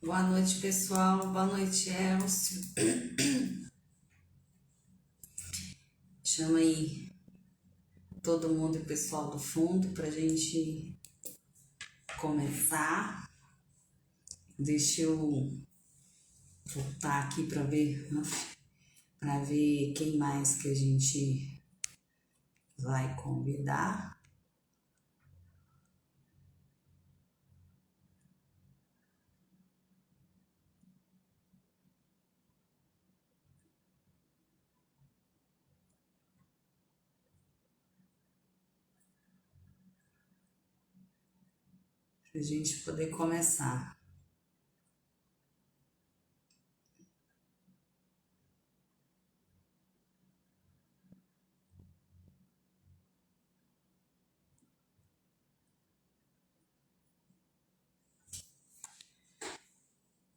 Boa noite, pessoal. Boa noite, Elcio. Chama aí todo mundo e o pessoal do fundo pra gente começar. Deixa eu voltar aqui para ver quem mais que a gente vai convidar. Pra gente poder começar.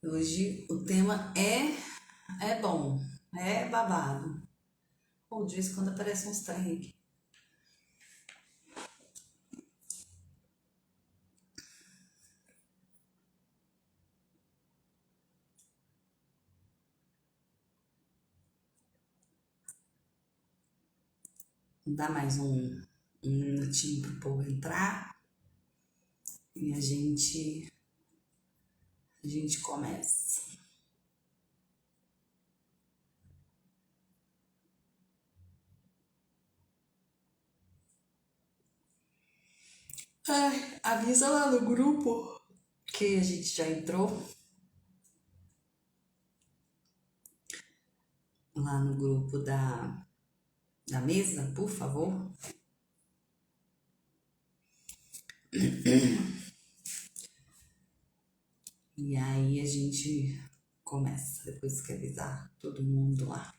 Hoje o tema é bom, é babado. Ou de vez em quando aparece uns trem aqui. Dá mais um minutinho pro povo entrar e a gente começa. Ai, avisa lá no grupo que a gente já entrou. Lá no grupo da mesa, por favor. E aí a gente começa, depois que avisar todo mundo lá.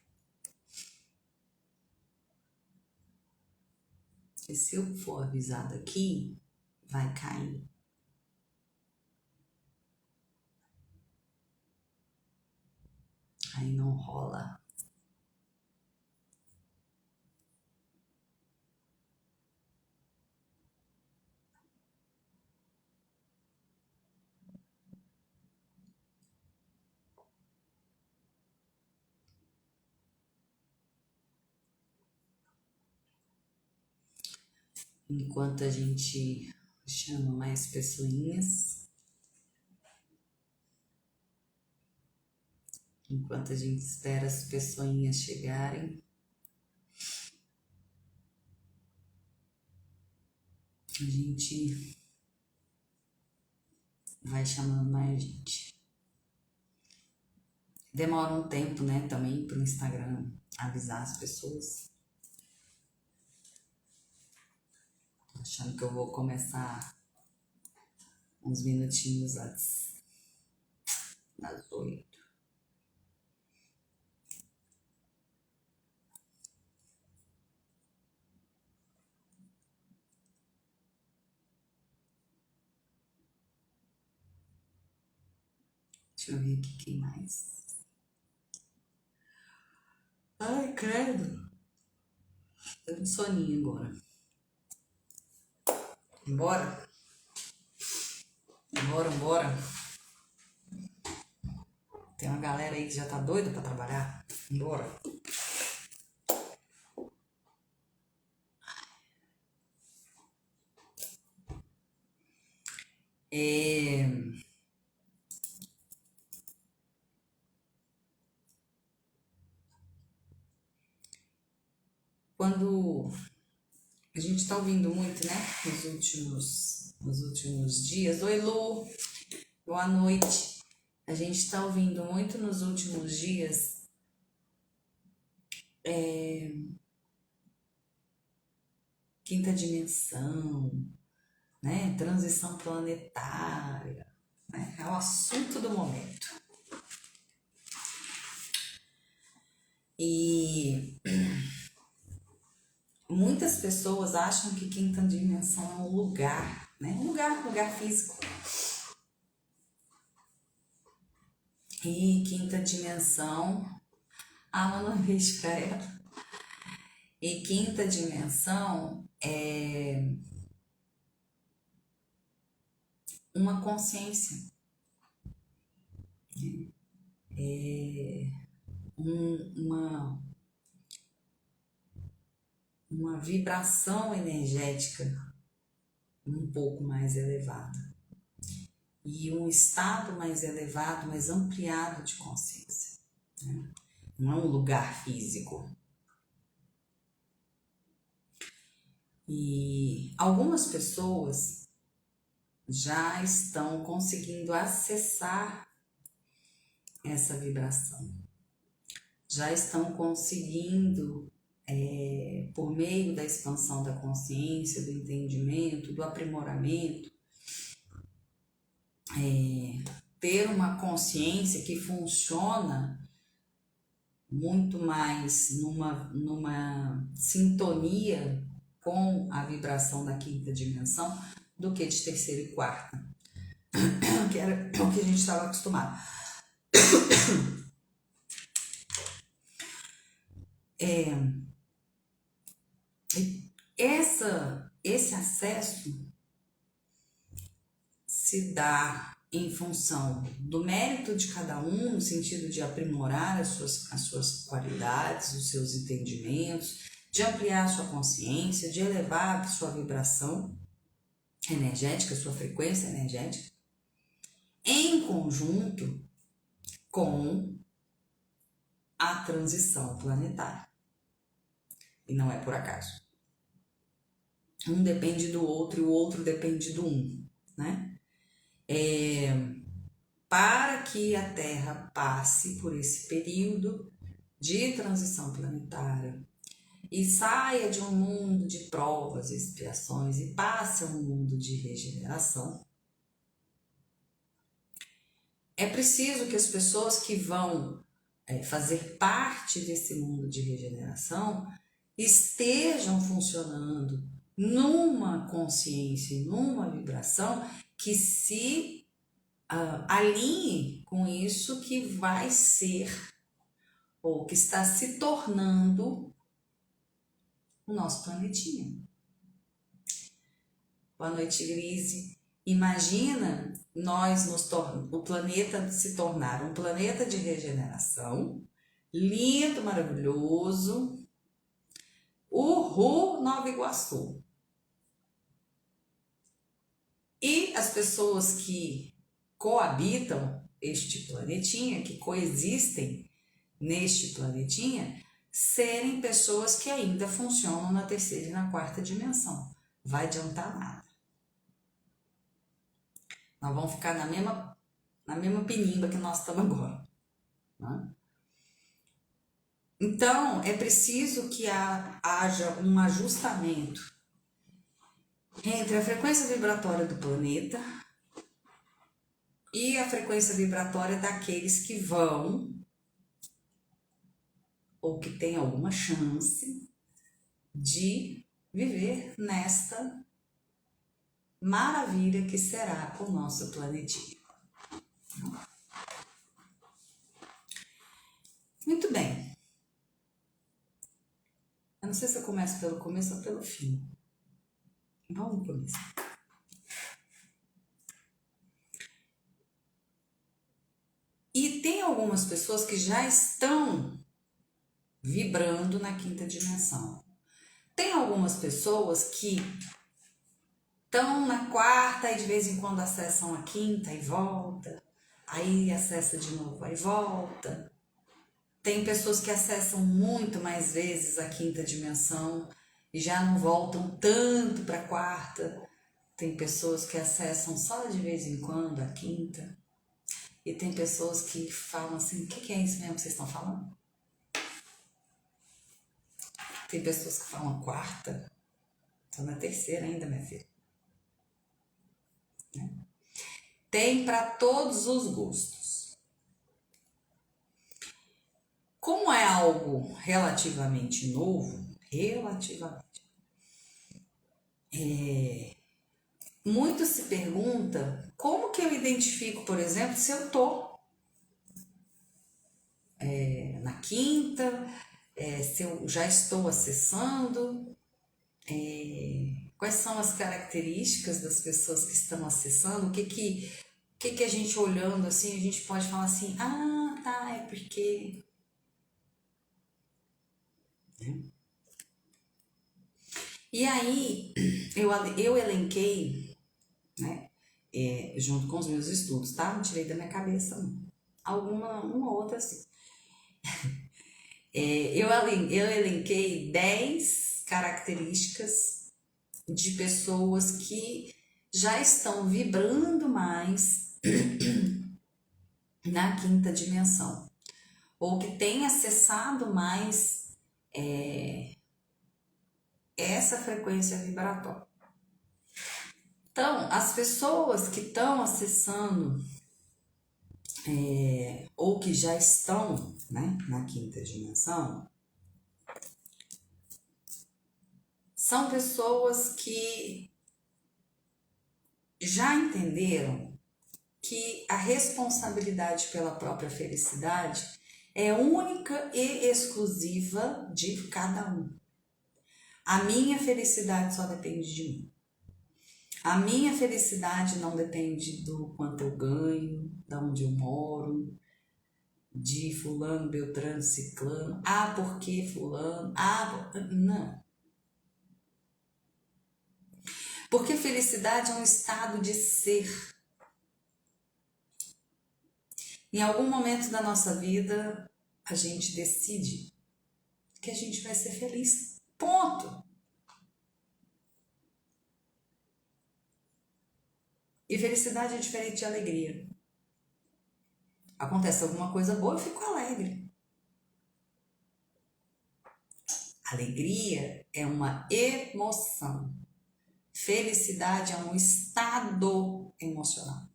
E se eu for avisado aqui, vai cair. Aí não rola. Enquanto a gente chama mais pessoinhas, enquanto a gente espera as pessoinhas chegarem, a gente vai chamando mais gente. Demora um tempo, né, também pro Instagram avisar as pessoas. Tô achando que eu vou começar uns minutinhos antes das 8. Deixa eu ver aqui quem mais. Ai, credo. Tô com soninho agora. Bora? Bora. Tem uma galera aí que já tá doida pra trabalhar. Bora. É... Quando a gente tá ouvindo muito, né? Nos últimos dias. Oi, Lu. Boa noite. A gente tá ouvindo muito nos últimos dias quinta dimensão, né? Transição planetária, né? É o assunto do momento. E muitas pessoas acham que quinta dimensão é um lugar, né? Um lugar físico. E quinta dimensão, manda um beijo pra ela. E quinta dimensão é uma consciência. uma, uma vibração energética um pouco mais elevada e um estado mais elevado, mais ampliado de consciência, né? Não é um lugar físico. E algumas pessoas já estão conseguindo acessar essa vibração, já estão conseguindo, por meio da expansão da consciência, do entendimento, do aprimoramento, ter uma consciência que funciona muito mais numa sintonia com a vibração da quinta dimensão do que de terceira e quarta, que era o que a gente estava acostumado. Esse acesso se dá em função do mérito de cada um, no sentido de aprimorar as suas qualidades, os seus entendimentos, de ampliar a sua consciência, de elevar a sua vibração energética, sua frequência energética, em conjunto com a transição planetária. E não é por acaso. Um depende do outro e o outro depende do um, né? Para que a Terra passe por esse período de transição planetária e saia de um mundo de provas e expiações e passe a um mundo de regeneração, é preciso que as pessoas que vão fazer parte desse mundo de regeneração estejam funcionando numa consciência, numa vibração que se alinhe com isso que vai ser ou que está se tornando o nosso planetinha. Boa noite, Grise. Imagina o planeta se tornar um planeta de regeneração, lindo, maravilhoso, Uhul, Nova Iguaçu. E as pessoas que coabitam este planetinha, que coexistem neste planetinha, serem pessoas que ainda funcionam na terceira e na quarta dimensão. Vai adiantar nada. Nós vamos ficar na mesma pinimba que nós estamos agora, né? Então, é preciso que haja um ajustamento entre a frequência vibratória do planeta e a frequência vibratória daqueles que vão ou que têm alguma chance de viver nesta maravilha que será o nosso planetinha. Muito bem. Eu não sei se eu começo pelo começo ou pelo fim. Vamos começar. E tem algumas pessoas que já estão vibrando na quinta dimensão. Tem algumas pessoas que estão na quarta e de vez em quando acessam a quinta e volta, aí acessa de novo, aí volta. Tem pessoas que acessam muito mais vezes a quinta dimensão e já não voltam tanto para a quarta. Tem pessoas que acessam só de vez em quando a quinta. E tem pessoas que falam assim, o que é isso mesmo que vocês estão falando? Tem pessoas que falam a quarta, estão na terceira ainda, minha filha. Tem para todos os gostos. Como é algo relativamente novo, muito se pergunta como que eu identifico, por exemplo, se eu estou na quinta, se eu já estou acessando, quais são as características das pessoas que estão acessando, o que a gente olhando assim, a gente pode falar assim, tá, é porque... E aí, eu elenquei, né, junto com os meus estudos, tá? Não tirei da minha cabeça, não. Uma outra, assim. Eu elenquei 10 características de pessoas que já estão vibrando mais na quinta dimensão, ou que têm acessado mais essa frequência vibratória. Então, as pessoas que estão acessando ou que já estão, né, na quinta dimensão são pessoas que já entenderam que a responsabilidade pela própria felicidade é única e exclusiva de cada um. A minha felicidade só depende de mim. A minha felicidade não depende do quanto eu ganho, de onde eu moro, de fulano, beltrano, ciclano. Ah, por que fulano? Não. Porque felicidade é um estado de ser. Em algum momento da nossa vida, a gente decide que a gente vai ser feliz. Ponto. E felicidade é diferente de alegria. Acontece alguma coisa boa, eu fico alegre. Alegria é uma emoção. Felicidade é um estado emocional.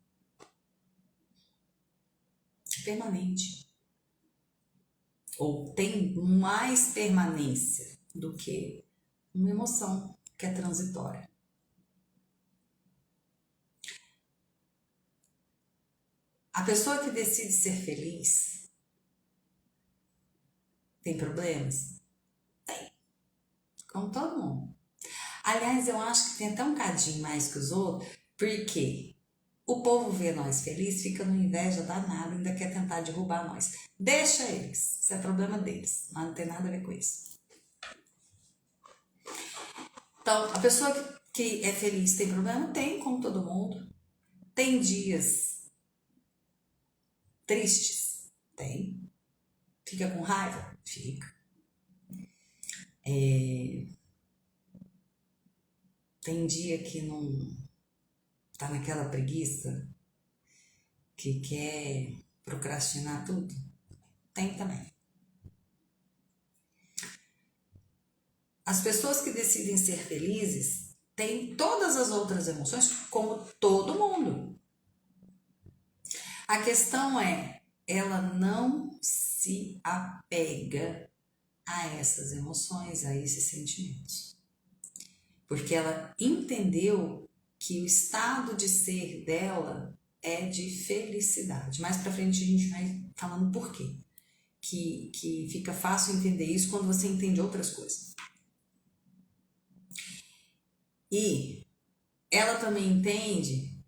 Permanente. Ou tem mais permanência do que uma emoção que é transitória. A pessoa que decide ser feliz tem problemas? Tem. Como todo mundo. Aliás, eu acho que tem até um cadinho mais que os outros, porque o povo vê nós felizes, fica numa inveja danada, ainda quer tentar derrubar nós. Deixa eles, isso é problema deles, mas não tem nada a ver com isso. Então, a pessoa que é feliz tem problema? Tem, como todo mundo. Tem dias tristes? Tem. Fica com raiva? Fica. Tem dia que não tá naquela preguiça, que quer procrastinar tudo? Tem também. As pessoas que decidem ser felizes têm todas as outras emoções, como todo mundo. A questão é, ela não se apega a essas emoções, a esses sentimentos. Porque ela entendeu que o estado de ser dela é de felicidade. Mais pra frente a gente vai falando por quê. Que fica fácil entender isso quando você entende outras coisas. E ela também entende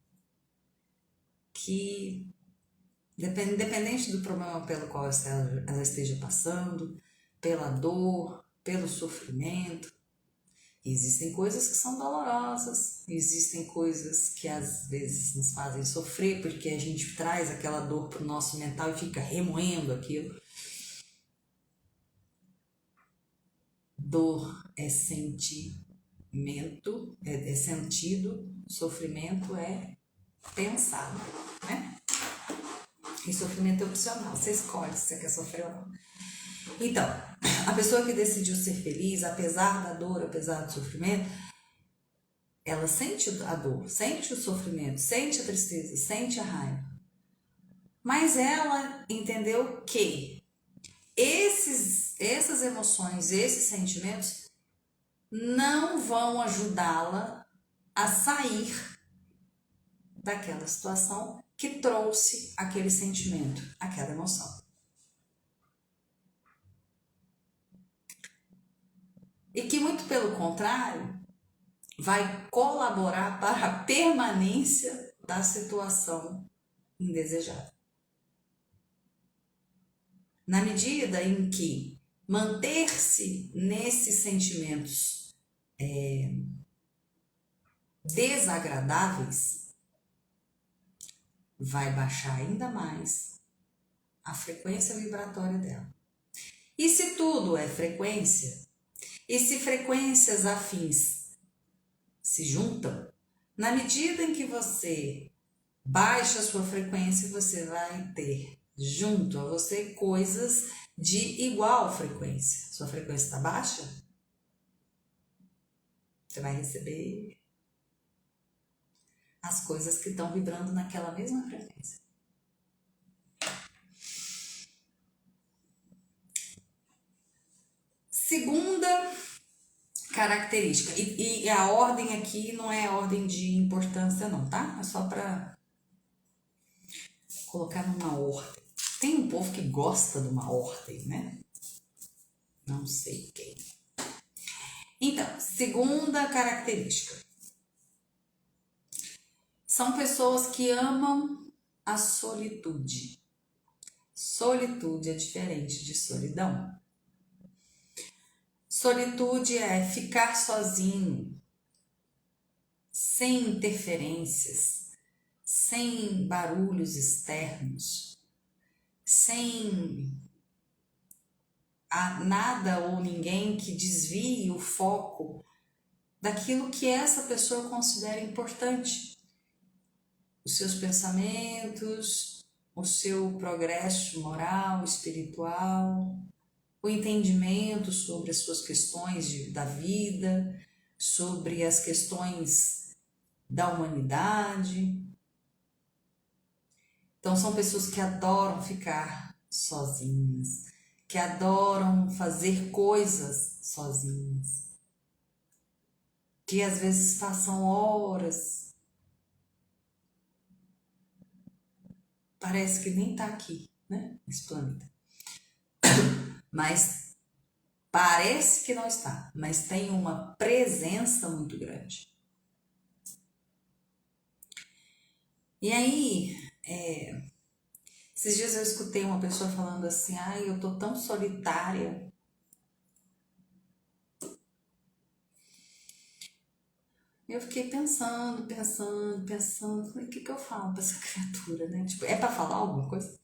que, independente do problema pelo qual ela esteja passando, pela dor, pelo sofrimento, existem coisas que são dolorosas, existem coisas que às vezes nos fazem sofrer, porque a gente traz aquela dor para o nosso mental e fica remoendo aquilo. Dor é sentimento, é sentido, sofrimento é pensado, né? E sofrimento é opcional, você escolhe se você quer sofrer ou não. Então, a pessoa que decidiu ser feliz, apesar da dor, apesar do sofrimento, ela sente a dor, sente o sofrimento, sente a tristeza, sente a raiva. Mas ela entendeu que essas emoções, esses sentimentos não vão ajudá-la a sair daquela situação que trouxe aquele sentimento, aquela emoção. E que, muito pelo contrário, vai colaborar para a permanência da situação indesejada. Na medida em que manter-se nesses sentimentos desagradáveis vai baixar ainda mais a frequência vibratória dela. E se tudo é frequência, e se frequências afins se juntam, na medida em que você baixa a sua frequência, você vai ter junto a você coisas de igual frequência. Sua frequência está baixa? Você vai receber as coisas que estão vibrando naquela mesma frequência. Segunda característica, e a ordem aqui não é ordem de importância não, tá? É só para colocar numa ordem. Tem um povo que gosta de uma ordem, né? Não sei quem. Então, segunda característica. São pessoas que amam a solitude. Solitude é diferente de solidão. Solitude é ficar sozinho, sem interferências, sem barulhos externos, sem nada ou ninguém que desvie o foco daquilo que essa pessoa considera importante. Os seus pensamentos, o seu progresso moral, espiritual, o entendimento sobre as suas questões da vida, sobre as questões da humanidade. Então, são pessoas que adoram ficar sozinhas, que adoram fazer coisas sozinhas, que às vezes passam horas, parece que nem está aqui, né, nesse planeta. Mas parece que não está, mas tem uma presença muito grande. E aí, esses dias eu escutei uma pessoa falando assim, ai, eu tô tão solitária. Eu fiquei pensando, falei, o que eu falo pra essa criatura, né? Tipo, é pra falar alguma coisa?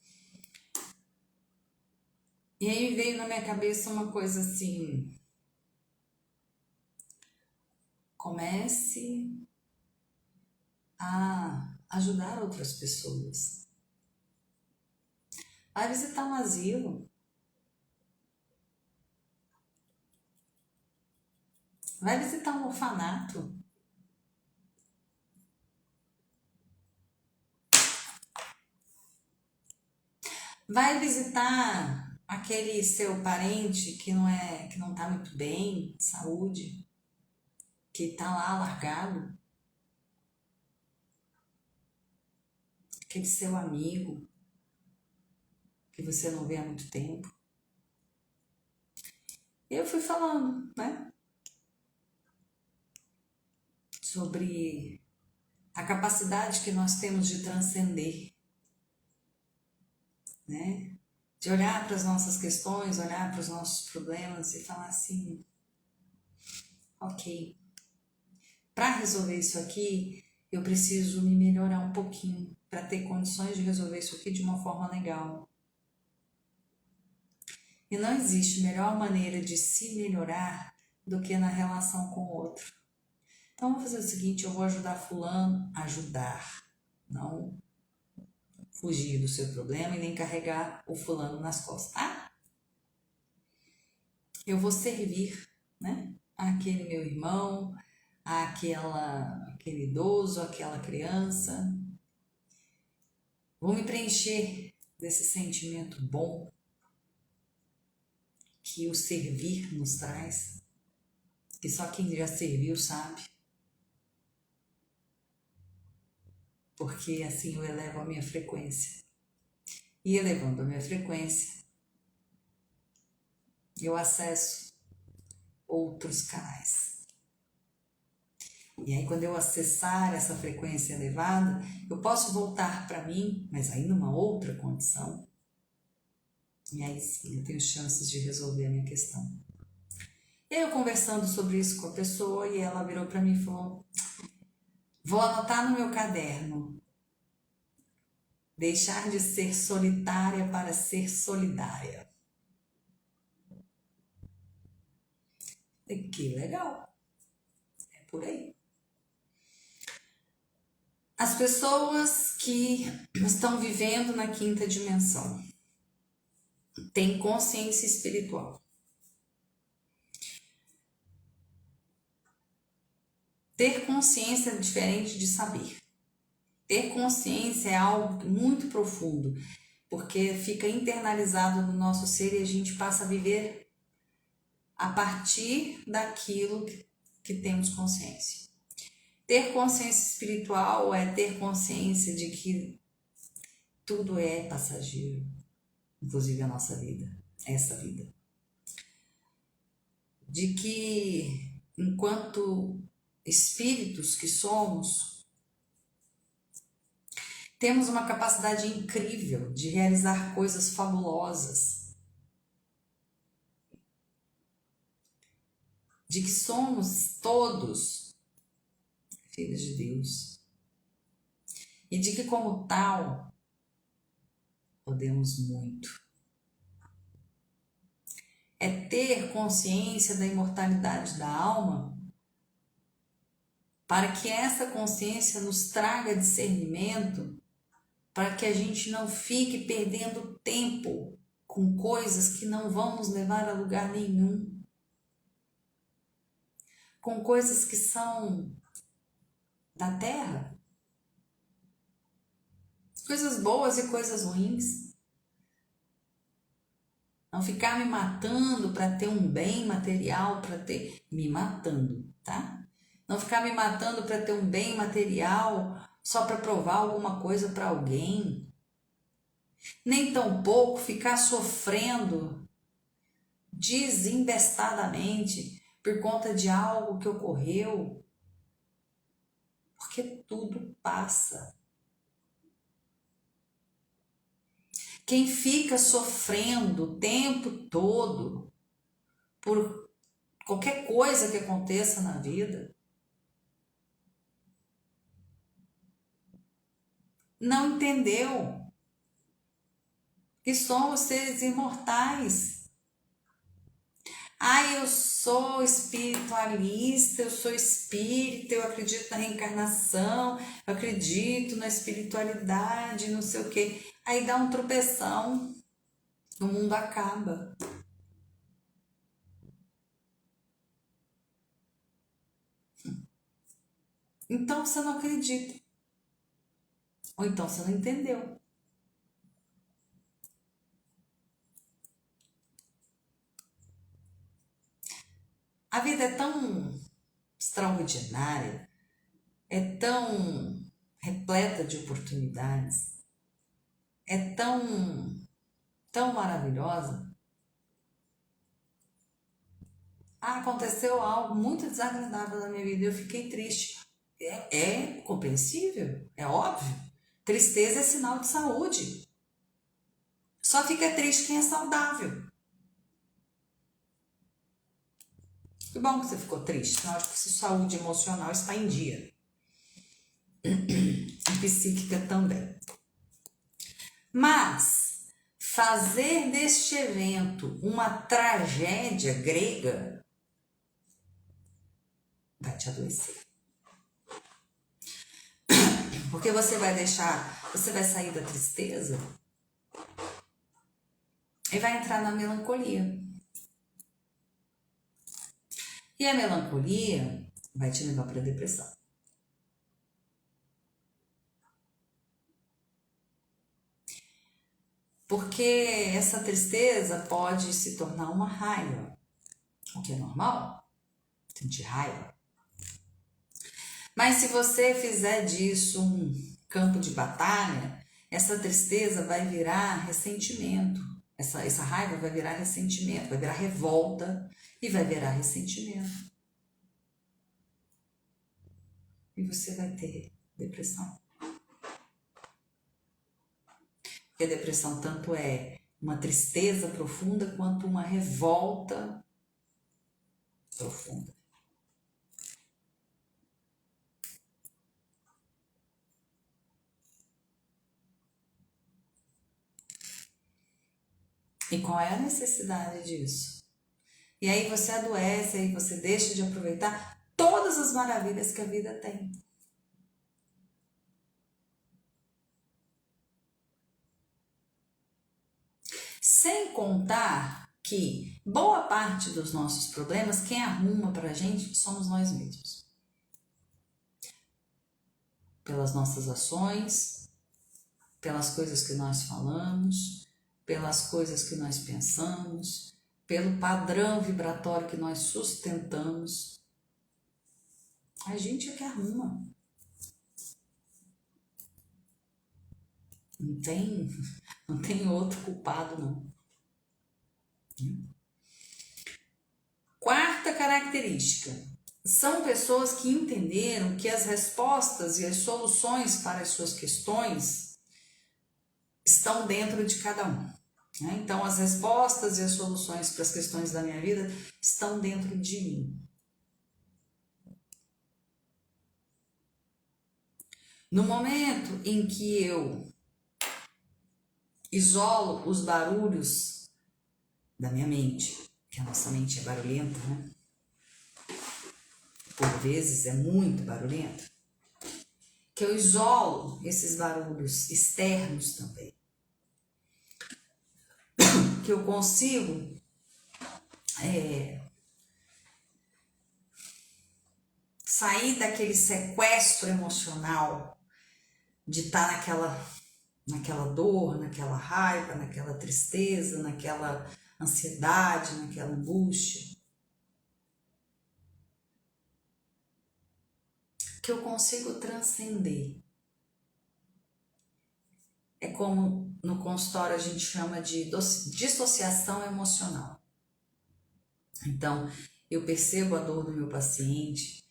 E aí veio na minha cabeça uma coisa assim, comece a ajudar outras pessoas. Vai visitar um asilo. Vai visitar um orfanato. Vai visitar aquele seu parente que não tá muito bem, de saúde, que tá lá largado. Aquele seu amigo que você não vê há muito tempo. Eu fui falando, né? Sobre a capacidade que nós temos de transcender, né? De olhar para as nossas questões, olhar para os nossos problemas e falar assim, ok, para resolver isso aqui, eu preciso me melhorar um pouquinho para ter condições de resolver isso aqui de uma forma legal. E não existe melhor maneira de se melhorar do que na relação com o outro. Então, vamos fazer o seguinte, eu vou ajudar fulano a ajudar, não fugir do seu problema e nem carregar o fulano nas costas. Eu vou servir, né, aquele meu irmão, aquele idoso, aquela criança. Vou me preencher desse sentimento bom que o servir nos traz, que só quem já serviu sabe. Porque assim eu elevo a minha frequência. E elevando a minha frequência, eu acesso outros canais. E aí, quando eu acessar essa frequência elevada, eu posso voltar para mim, mas aí numa outra condição, E aí sim, eu tenho chances de resolver a minha questão. E aí eu conversando sobre isso com a pessoa e ela virou para mim e falou: vou anotar no meu caderno. Deixar de ser solitária para ser solidária. E que legal. É por aí. As pessoas que estão vivendo na quinta dimensão têm consciência espiritual. Ter consciência é diferente de saber. Ter consciência é algo muito profundo, porque fica internalizado no nosso ser e a gente passa a viver a partir daquilo que temos consciência. Ter consciência espiritual é ter consciência de que tudo é passageiro, inclusive a nossa vida, essa vida. De que, enquanto espíritos que somos, temos uma capacidade incrível de realizar coisas fabulosas. De que somos todos filhos de Deus. E de que, como tal, podemos muito. É ter consciência da imortalidade da alma, para que essa consciência nos traga discernimento, para que a gente não fique perdendo tempo com coisas que não vão nos levar a lugar nenhum, com coisas que são da terra, coisas boas e coisas ruins. Não ficar me matando para ter um bem material, para ter... Me matando, tá? Não ficar me matando para ter um bem material só para provar alguma coisa para alguém. Nem tampouco ficar sofrendo desinvestadamente por conta de algo que ocorreu. Porque tudo passa. Quem fica sofrendo o tempo todo por qualquer coisa que aconteça na vida, não entendeu que somos seres imortais. Eu sou espiritualista, eu sou espírita, eu acredito na reencarnação, eu acredito na espiritualidade, não sei o quê. Aí dá um tropeção, o mundo acaba. Então você não acredita. Ou então você não entendeu. A vida é tão extraordinária, é tão repleta de oportunidades, é tão maravilhosa. Aconteceu algo muito desagradável na minha vida, eu fiquei triste. É compreensível, é óbvio. Tristeza é sinal de saúde. Só fica triste quem é saudável. Que bom que você ficou triste, sinal de que sua saúde emocional está em dia. E psíquica também. Mas fazer deste evento uma tragédia grega vai te adoecer. Porque você vai sair da tristeza e vai entrar na melancolia. E a melancolia vai te levar para a depressão. Porque essa tristeza pode se tornar uma raiva, o que é normal, sentir raiva. Mas se você fizer disso um campo de batalha, essa tristeza vai virar ressentimento. Essa raiva vai virar ressentimento, vai virar revolta e vai virar ressentimento. E você vai ter depressão. Porque a depressão tanto é uma tristeza profunda quanto uma revolta profunda. E qual é a necessidade disso? E aí você adoece, aí você deixa de aproveitar todas as maravilhas que a vida tem. Sem contar que boa parte dos nossos problemas, quem arruma pra gente somos nós mesmos. Pelas nossas ações, pelas coisas que nós falamos, pelas coisas que nós pensamos, pelo padrão vibratório que nós sustentamos. A gente é que arruma. Não tem outro culpado, não. Quarta característica. São pessoas que entenderam que as respostas e as soluções para as suas questões estão dentro de cada um. Né? Então, as respostas e as soluções para as questões da minha vida estão dentro de mim. No momento em que eu isolo os barulhos da minha mente, que a nossa mente é barulhenta, né? Por vezes é muito barulhenta, que eu isolo esses barulhos externos também, que eu consigo sair daquele sequestro emocional de estar naquela dor, naquela raiva, naquela tristeza, naquela ansiedade, naquela angústia. Que eu consigo transcender. É como no consultório a gente chama de dissociação emocional. Então, eu percebo a dor do meu paciente,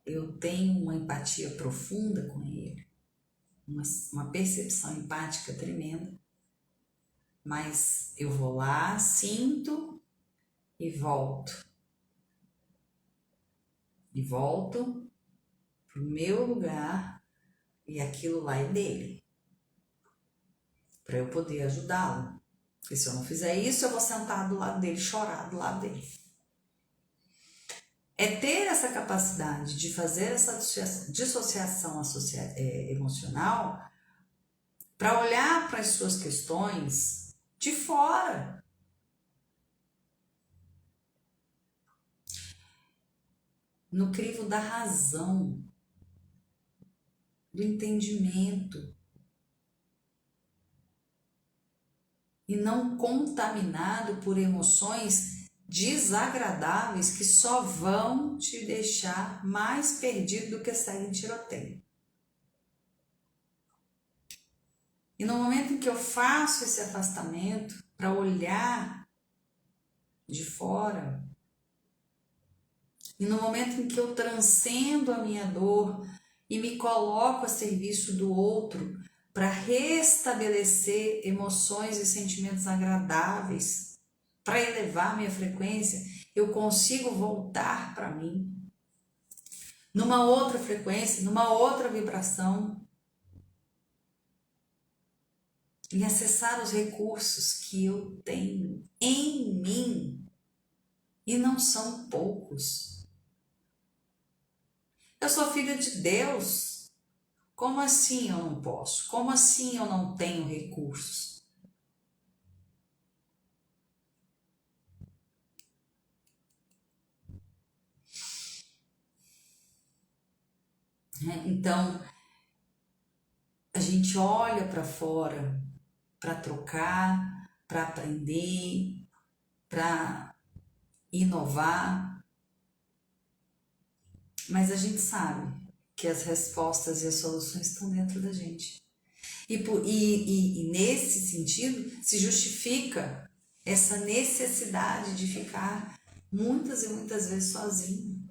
eu tenho uma empatia profunda com ele, uma percepção empática tremenda, mas eu vou lá, sinto e volto. E volto pro meu lugar e aquilo lá é dele, para eu poder ajudá-lo. Porque se eu não fizer isso, eu vou sentar do lado dele, chorar do lado dele. É ter essa capacidade de fazer essa dissociação emocional para olhar para as suas questões de fora. No crivo da razão, do entendimento. E não contaminado por emoções desagradáveis que só vão te deixar mais perdido do que sair em tiroteio. E no momento em que eu faço esse afastamento para olhar de fora, e no momento em que eu transcendo a minha dor e me coloco a serviço do outro para restabelecer emoções e sentimentos agradáveis, para elevar minha frequência, eu consigo voltar para mim numa outra frequência, numa outra vibração e acessar os recursos que eu tenho em mim, e não são poucos. Eu sou filha de Deus. Como assim eu não posso? Como assim eu não tenho recursos? Então, a gente olha para fora para trocar, para aprender, para inovar, mas a gente sabe que as respostas e as soluções estão dentro da gente. E nesse sentido se justifica essa necessidade de ficar muitas e muitas vezes sozinho.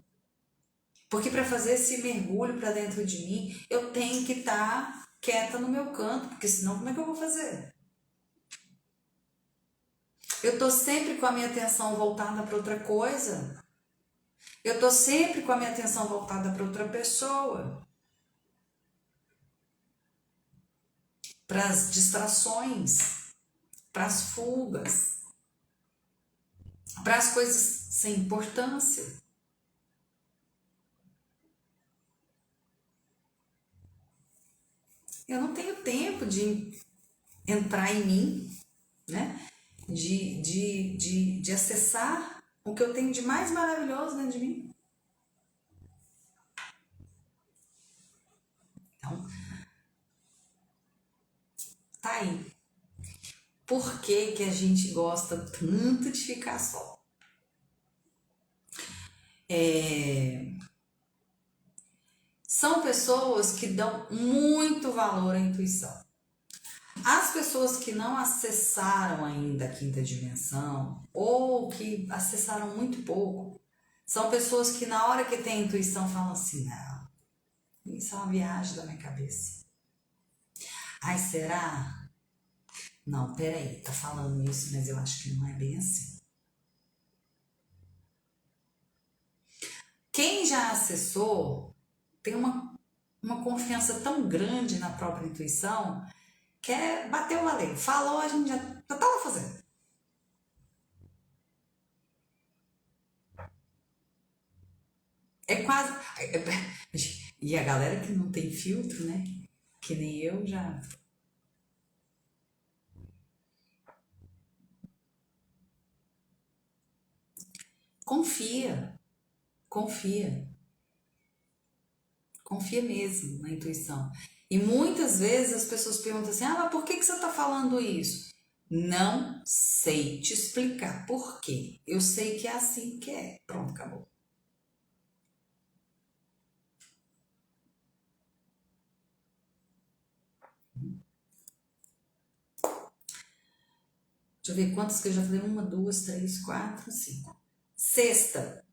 Porque para fazer esse mergulho para dentro de mim, eu tenho que estar quieta no meu canto, porque senão como é que eu vou fazer? Eu tô sempre com a minha atenção voltada para outra coisa. Eu tô sempre com a minha atenção voltada para outra pessoa. Para as distrações, para as fugas, para as coisas sem importância. Eu não tenho tempo de entrar em mim, né? De acessar o que eu tenho de mais maravilhoso dentro de mim. Então, tá aí. Por que que a gente gosta tanto de ficar só? São pessoas que dão muito valor à intuição. As pessoas que não acessaram ainda a quinta dimensão ou que acessaram muito pouco, são pessoas que na hora que tem intuição falam assim, não, isso é uma viagem da minha cabeça. Ai, será? Não, peraí, tá falando isso, mas eu acho que não é bem assim. Quem já acessou tem uma confiança tão grande na própria intuição que é bater o valeu. Falou, a gente já tava fazendo. É quase. E a galera que não tem filtro, né? Que nem eu já. Confia, confia, confia mesmo na intuição. E muitas vezes as pessoas perguntam assim: ah, mas por que você está falando isso? Não sei te explicar por quê. Eu sei que é assim que é. Pronto, acabou. Deixa eu ver quantas que eu já falei. Uma, duas, três, quatro, cinco. Sexta.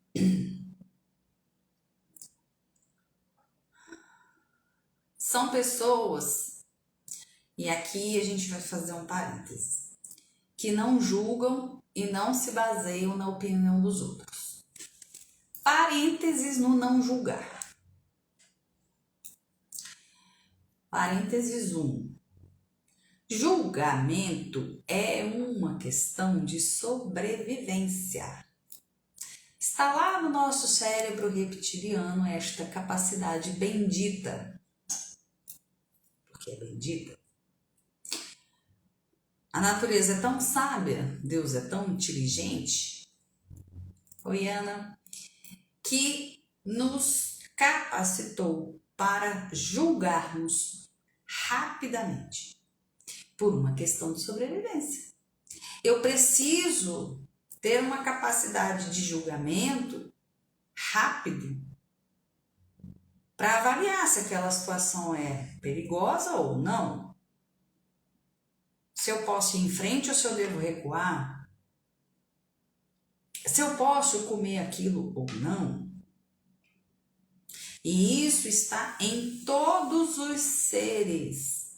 São pessoas, e aqui a gente vai fazer um parêntese, que não julgam e não se baseiam na opinião dos outros. Parênteses no não julgar. Parênteses 1. Julgamento é uma questão de sobrevivência. Está lá no nosso cérebro reptiliano esta capacidade bendita. Porque é bendita. A natureza é tão sábia, Deus é tão inteligente, oi Ana, que nos capacitou para julgarmos rapidamente por uma questão de sobrevivência. Eu preciso ter uma capacidade de julgamento rápido para avaliar se aquela situação é perigosa ou não. Se eu posso ir em frente ou se eu devo recuar. Se eu posso comer aquilo ou não. E isso está em todos os seres.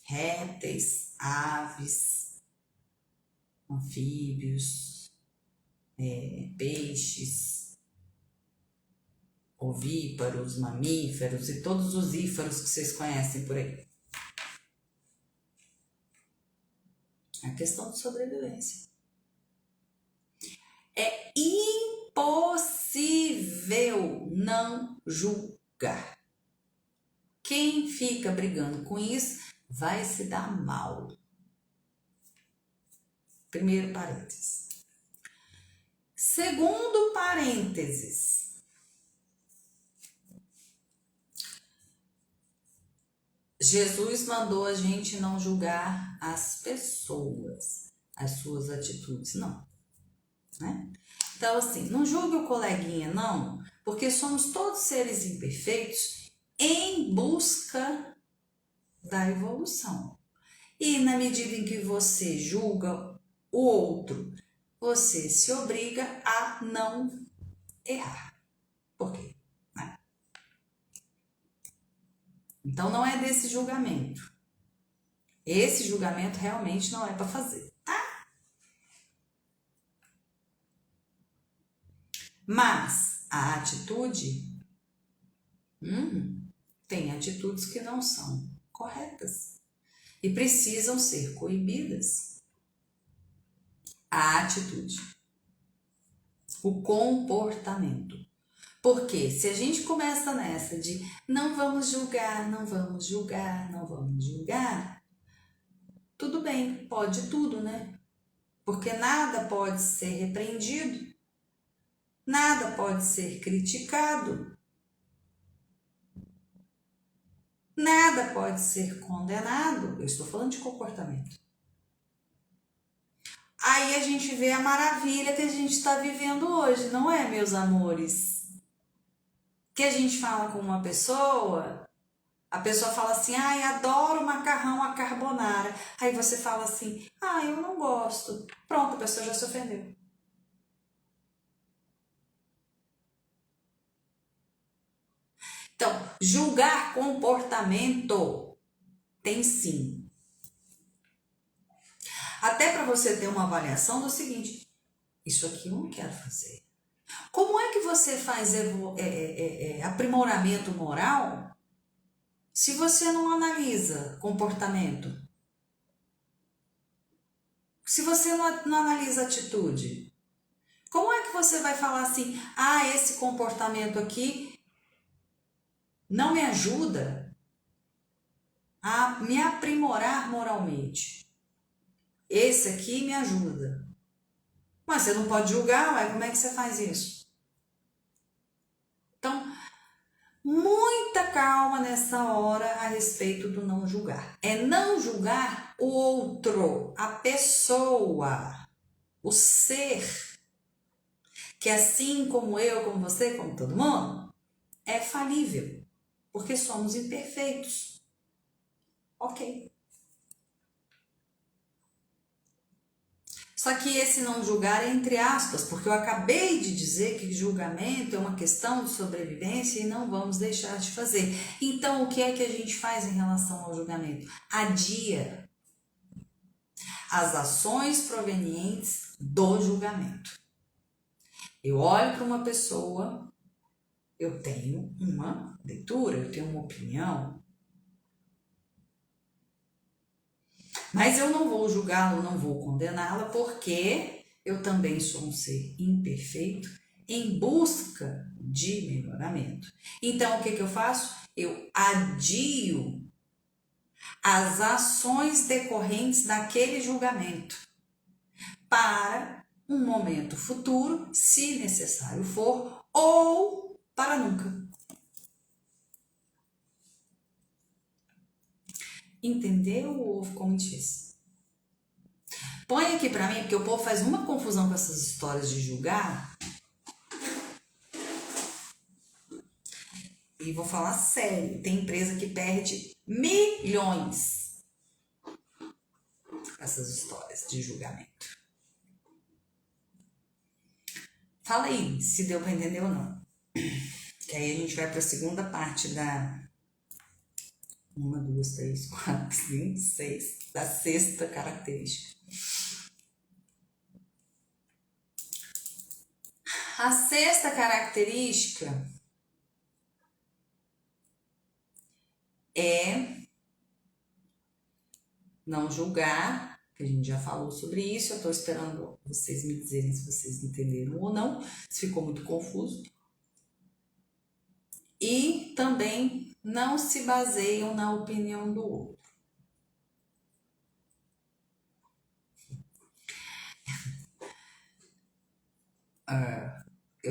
Répteis, aves, anfíbios, peixes, ovíparos, mamíferos e todos os ífaros que vocês conhecem por aí. É a questão de sobrevivência. É impossível não julgar. Quem fica brigando com isso vai se dar mal. Primeiro parênteses. Segundo parênteses. Jesus mandou a gente não julgar as pessoas, as suas atitudes, não. Né? Então, assim, não julgue o coleguinha, não, porque somos todos seres imperfeitos em busca da evolução. E na medida em que você julga o outro, você se obriga a não errar. Por quê? Né? Então não é desse julgamento. Esse julgamento realmente não é para fazer, tá? Mas a atitude, tem atitudes que não são corretas e precisam ser coibidas. A atitude, o comportamento. Porque se a gente começa nessa de não vamos julgar, não vamos julgar, não vamos julgar, tudo bem, pode tudo, né? Porque nada pode ser repreendido, nada pode ser criticado, nada pode ser condenado. Eu estou falando de comportamento. Aí a gente vê a maravilha que a gente está vivendo hoje, não é, meus amores? Que a gente fala com uma pessoa, a pessoa fala assim, ai, adoro macarrão à carbonara. Aí você fala assim, ai, eu não gosto. Pronto, a pessoa já se ofendeu. Então, julgar comportamento tem sim. Até para você ter uma avaliação do seguinte, isso aqui eu não quero fazer. Como é que você faz aprimoramento moral se você não analisa comportamento? Se você não analisa atitude? Como é que você vai falar assim, ah, esse comportamento aqui não me ajuda a me aprimorar moralmente? Esse aqui me ajuda. Mas você não pode julgar, ué, como é que você faz isso? Então, muita calma nessa hora a respeito do não julgar. É não julgar o outro, a pessoa, o ser, que assim como eu, como você, como todo mundo, é falível, porque somos imperfeitos. Ok. Só que esse não julgar é entre aspas, porque eu acabei de dizer que julgamento é uma questão de sobrevivência e não vamos deixar de fazer. Então, o que é que a gente faz em relação ao julgamento? Adia as ações provenientes do julgamento. Eu olho para uma pessoa, eu tenho uma leitura, eu tenho uma opinião, mas eu não vou julgá-la, não vou condená-la, porque eu também sou um ser imperfeito em busca de melhoramento. Então, o que eu faço? Eu adio as ações decorrentes daquele julgamento para um momento futuro, se necessário for, ou para nunca. Entendeu ou ficou muito difícil? Põe aqui pra mim, porque o povo faz uma confusão com essas histórias de julgar. E vou falar sério, tem empresa que perde milhões com essas histórias de julgamento. Fala aí se deu pra entender ou não. Que aí a gente vai pra segunda parte da 1, 2, 3, 4, 5, 6, da sexta característica. A sexta característica é não julgar, que a gente já falou sobre isso. Eu estou esperando vocês me dizerem se vocês entenderam ou não, se ficou muito confuso. E também não se baseiam na opinião do outro.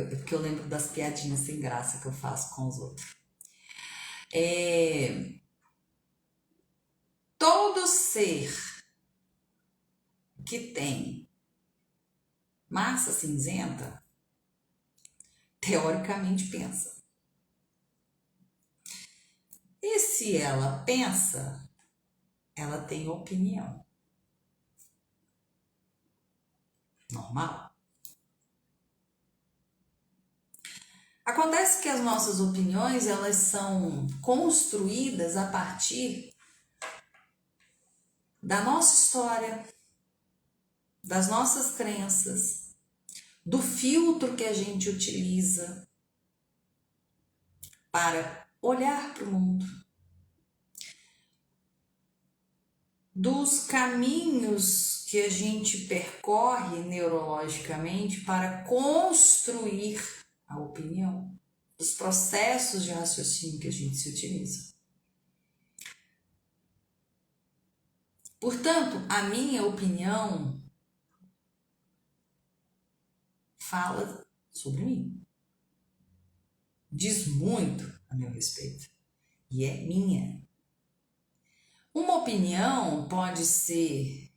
Porque eu lembro das piadinhas sem graça que eu faço com os outros. Todo ser que tem massa cinzenta, teoricamente pensa. E se ela pensa, ela tem opinião. Normal? A Acontece que as nossas opiniões, elas são construídas a partir da nossa história, das nossas crenças, do filtro que a gente utiliza para olhar para o mundo, dos caminhos que a gente percorre neurologicamente para construir a opinião, dos processos de raciocínio que a gente se utiliza. Portanto, a minha opinião fala sobre mim, diz muito a meu respeito e é minha. Uma opinião pode ser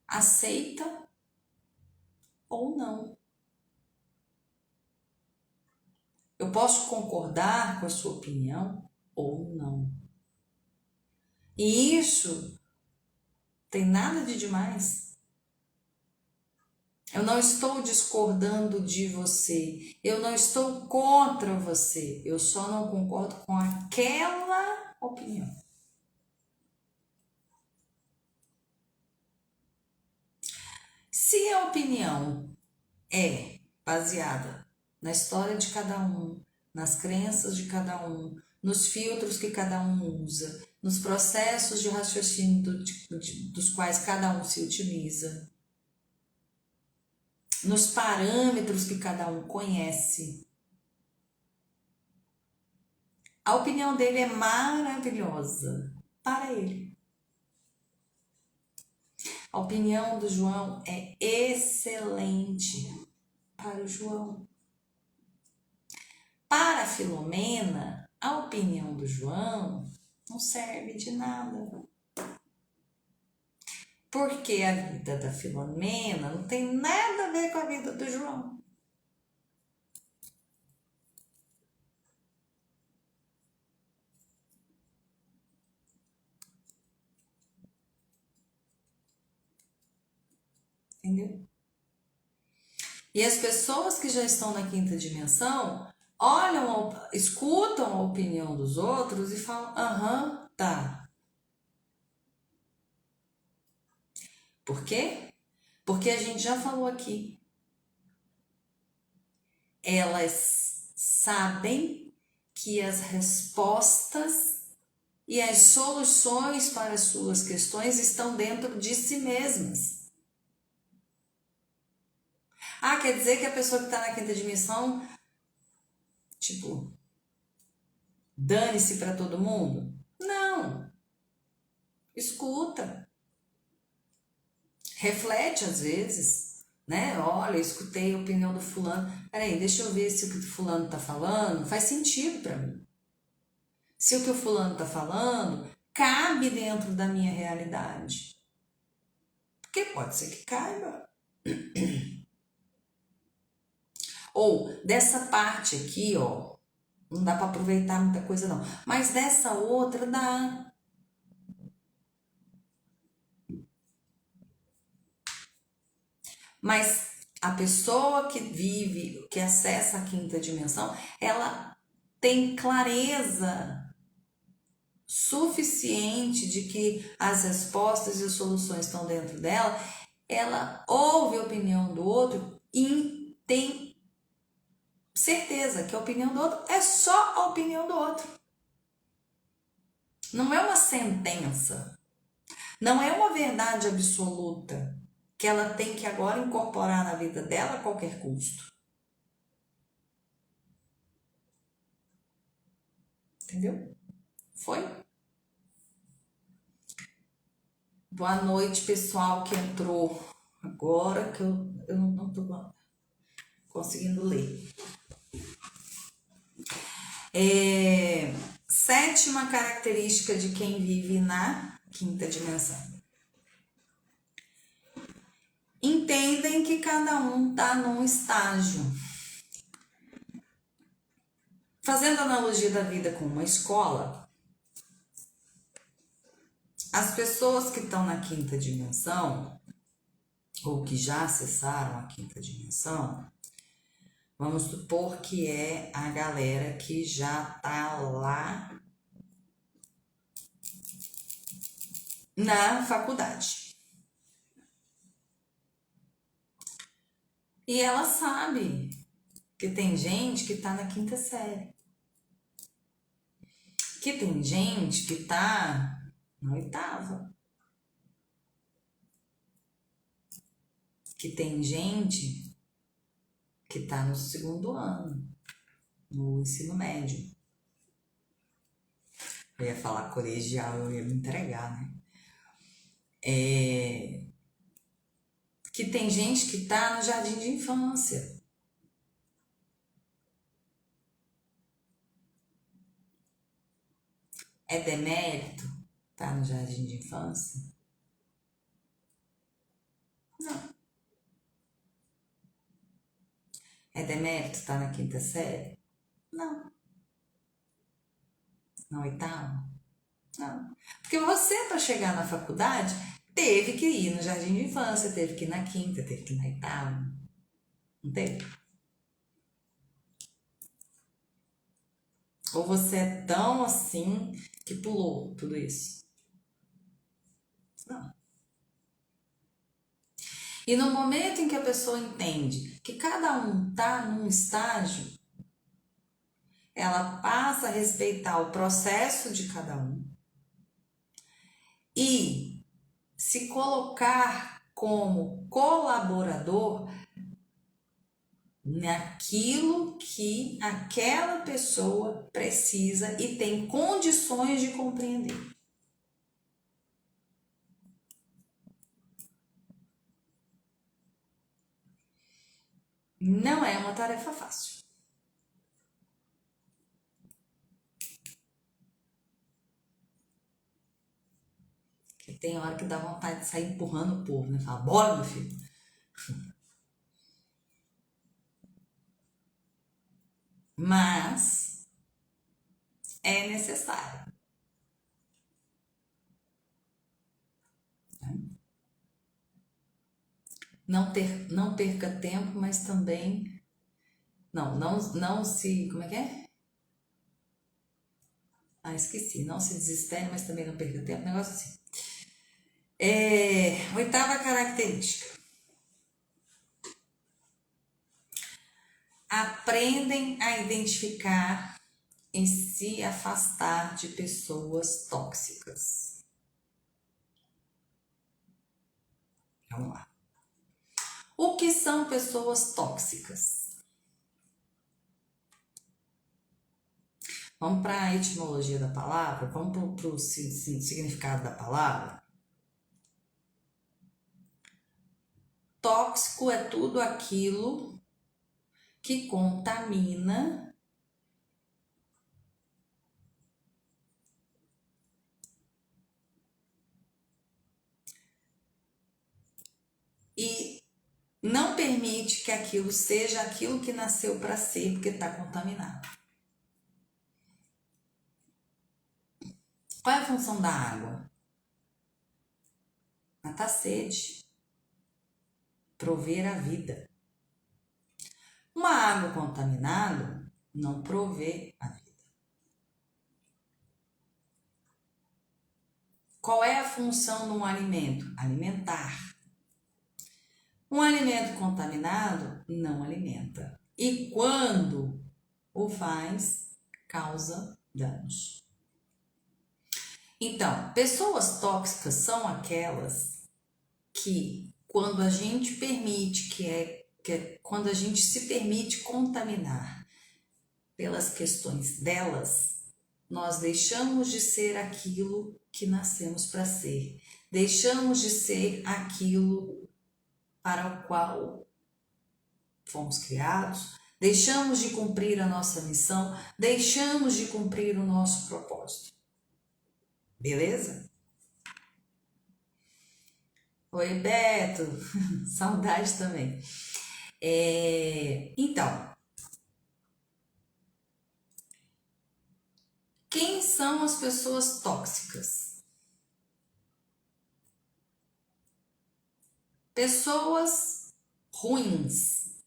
aceita ou não. Eu posso concordar com a sua opinião ou não. E isso tem nada de demais. Eu não estou discordando de você. Eu não estou contra você. Eu só não concordo com aquela opinião. Se a opinião é baseada na história de cada um, nas crenças de cada um, nos filtros que cada um usa, nos processos de raciocínio dos quais cada um se utiliza, nos parâmetros que cada um conhece, a opinião dele é maravilhosa para ele. A opinião do João é excelente para o João. Para a Filomena, a opinião do João não serve de nada. Porque a vida da Filomena não tem nada a ver com a vida do João. Entendeu? E as pessoas que já estão na quinta dimensão olham, escutam a opinião dos outros e falam, aham, tá. Por quê? Porque a gente já falou aqui. Elas sabem que as respostas e as soluções para as suas questões estão dentro de si mesmas. Ah, quer dizer que a pessoa que está na quinta dimensão, tipo, dane-se para todo mundo? Não. Escuta. Reflete às vezes, né? Olha, eu escutei a opinião do fulano. Peraí, deixa eu ver se o que o fulano está falando faz sentido para mim. Se o que o fulano está falando cabe dentro da minha realidade. Porque pode ser que caiba. Ou dessa parte aqui, ó, não dá para aproveitar muita coisa não. Mas dessa outra dá. Mas a pessoa que vive, que acessa a quinta dimensão, ela tem clareza suficiente de que as respostas e as soluções estão dentro dela. Ela ouve a opinião do outro e tem certeza que a opinião do outro é só a opinião do outro. Não é uma sentença. Não é uma verdade absoluta que ela tem que agora incorporar na vida dela a qualquer custo. Entendeu? Foi? Boa noite, pessoal que entrou agora, que eu não estou conseguindo ler. Sétima característica de quem vive na quinta dimensão. Entendem que cada um está num estágio. Fazendo analogia da vida com uma escola, as pessoas que estão na quinta dimensão, ou que já acessaram a quinta dimensão, Vamos supor que é a galera que já tá lá na faculdade. E ela sabe que tem gente que tá na quinta série. Que tem gente que tá na oitava. Que tem gente que tá no segundo ano, no ensino médio. Eu ia falar colegial, eu ia me entregar, né? Que tem gente que tá no jardim de infância. É demérito tá no jardim de infância? Não. É demérito tá na quinta série? Não. Na oitava? Não. Porque você, para chegar na faculdade, teve que ir no jardim de infância, teve que ir na quinta, teve que ir na oitava. Não teve? Ou você é tão assim que pulou tudo isso? Não. E no momento em que a pessoa entende que cada um está num estágio, ela passa a respeitar o processo de cada um e se colocar como colaborador naquilo que aquela pessoa precisa e tem condições de compreender. Não é uma tarefa fácil. Porque tem hora que dá vontade de sair empurrando o povo, né? Fala, bora, meu filho. Mas é necessário. Não perca tempo, mas também não se, como é que é? Ah, esqueci. Não se desespere, mas também não perca tempo. Negócio assim. Oitava característica. Aprendem a identificar e se afastar de pessoas tóxicas. Vamos lá. O que são pessoas tóxicas? Vamos para a etimologia da palavra? Vamos para o significado da palavra? Tóxico é tudo aquilo que contamina e não permite que aquilo seja aquilo que nasceu para ser, porque está contaminado. Qual é a função da água? Matar a sede, prover a vida. Uma água contaminada não provê a vida. Qual é a função de um alimento? Alimentar. Um alimento contaminado não alimenta. E quando o faz, causa danos. Então, pessoas tóxicas são aquelas que, quando a gente permite, quando a gente se permite contaminar pelas questões delas, nós deixamos de ser aquilo que nascemos para ser. Deixamos de ser aquilo para o qual fomos criados, deixamos de cumprir a nossa missão, deixamos de cumprir o nosso propósito. Beleza? Oi, Beto, saudade também. Então, quem são as pessoas tóxicas? Pessoas ruins.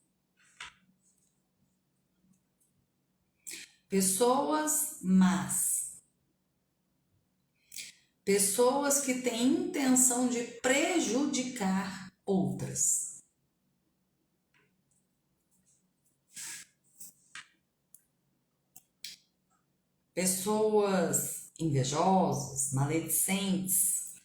pessoas más, pessoas que têm intenção de prejudicar outras. Pessoas invejosas, maledicentes.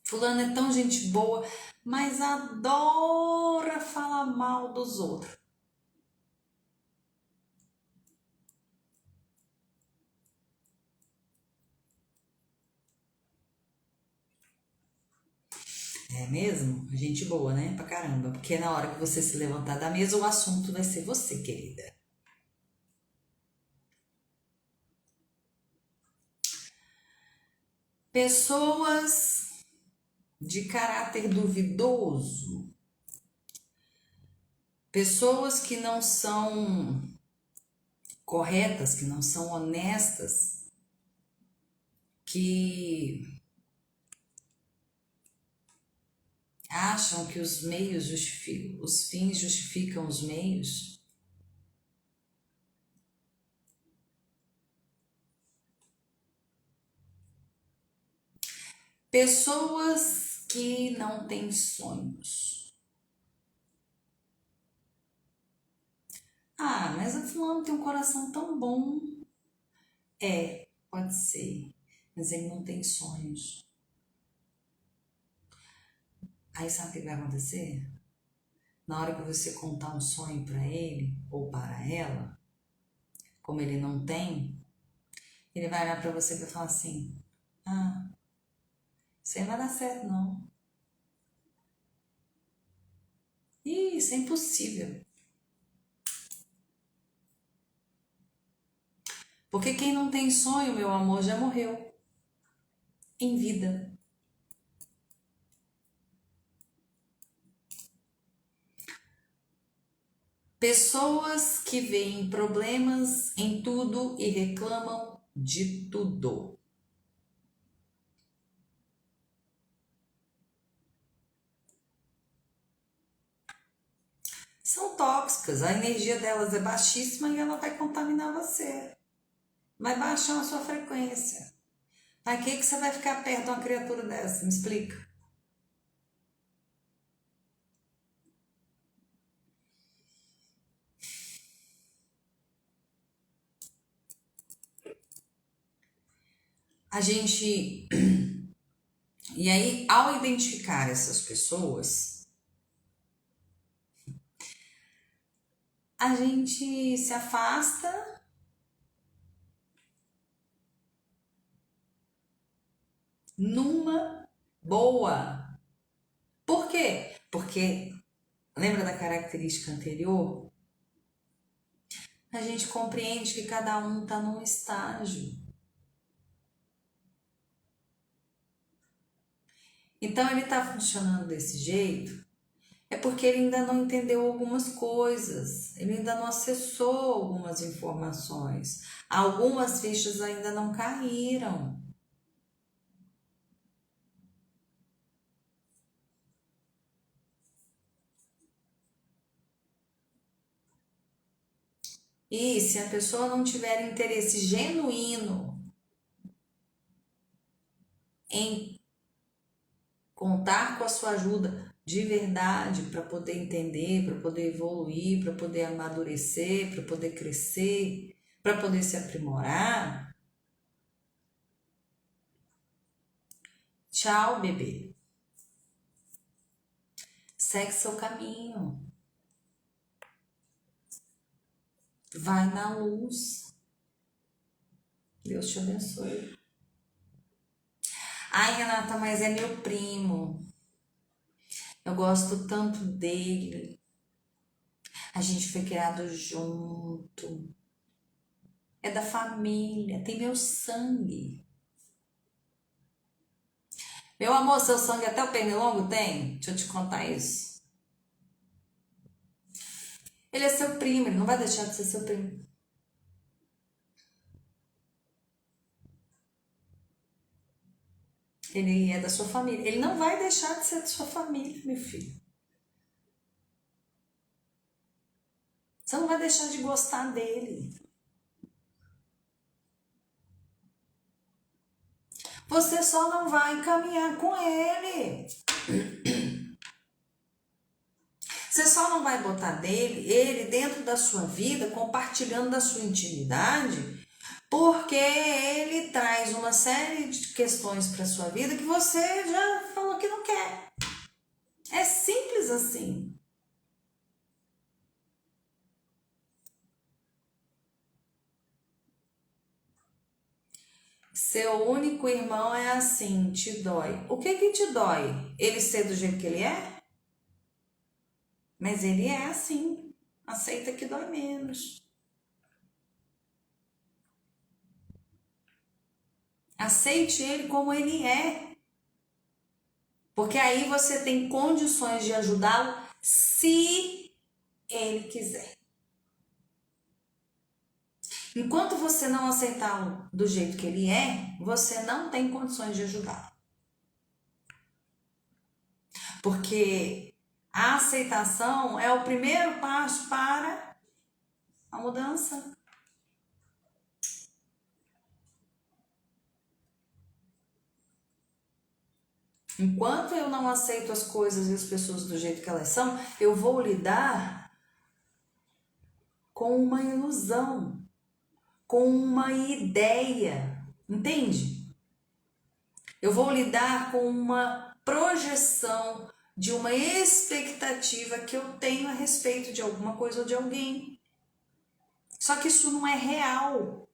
Fulano é tão gente boa, mas adora falar mal dos outros. É mesmo? Gente boa, né? Pra caramba. Porque na hora que você se levantar da mesa, o assunto vai ser você, querida. Pessoas de caráter duvidoso. Pessoas que não são corretas, que não são honestas, que acham que os meios justificam, os fins justificam os meios. Pessoas que não têm sonhos. Ah, mas a fulano tem um coração tão bom. É, pode ser, mas ele não tem sonhos. Aí sabe o que vai acontecer? Na hora que você contar um sonho para ele ou para ela, como ele não tem, ele vai olhar para você e vai falar assim: ah, isso aí não vai dar certo, não. Isso é impossível. Porque quem não tem sonho, meu amor, já morreu em vida. Pessoas que veem problemas em tudo e reclamam de tudo. São tóxicas, a energia delas é baixíssima e ela vai contaminar você. Vai baixar a sua frequência. Para que você vai ficar perto de uma criatura dessa? Me explica. A gente. E aí, ao identificar essas pessoas, a gente se afasta numa boa. Por quê? Porque, lembra da característica anterior? A gente compreende que cada um está num estágio. Então, ele está funcionando desse jeito, é porque ele ainda não entendeu algumas coisas, ele ainda não acessou algumas informações, algumas fichas ainda não caíram. E se a pessoa não tiver interesse genuíno em contar com a sua ajuda de verdade para poder entender, para poder evoluir, para poder amadurecer, para poder crescer, para poder se aprimorar, tchau, bebê. Segue seu caminho. Vai na luz. Deus te abençoe. Ai, Renata, mas é meu primo. Eu gosto tanto dele. A gente foi criado junto. É da família, tem meu sangue. Meu amor, seu sangue até o pernilongo tem? Deixa eu te contar isso. Ele é seu primo, ele não vai deixar de ser seu primo. Ele é da sua família. Ele não vai deixar de ser da sua família, meu filho. Você não vai deixar de gostar dele. Você só não vai caminhar com ele. Você só não vai botar ele dentro da sua vida, compartilhando da sua intimidade, porque ele traz uma série de questões para sua vida que você já falou que não quer. É simples assim. Seu único irmão é assim, te dói. O que que te dói? Ele ser do jeito que ele é? Mas ele é assim. Aceita que dói menos. Aceite ele como ele é. Porque aí você tem condições de ajudá-lo se ele quiser. Enquanto você não aceitá-lo do jeito que ele é, você não tem condições de ajudá-lo. Porque a aceitação é o primeiro passo para a mudança. Enquanto eu não aceito as coisas e as pessoas do jeito que elas são, eu vou lidar com uma ilusão, com uma ideia, entende? Eu vou lidar com uma projeção de uma expectativa que eu tenho a respeito de alguma coisa ou de alguém. Só que isso não é real.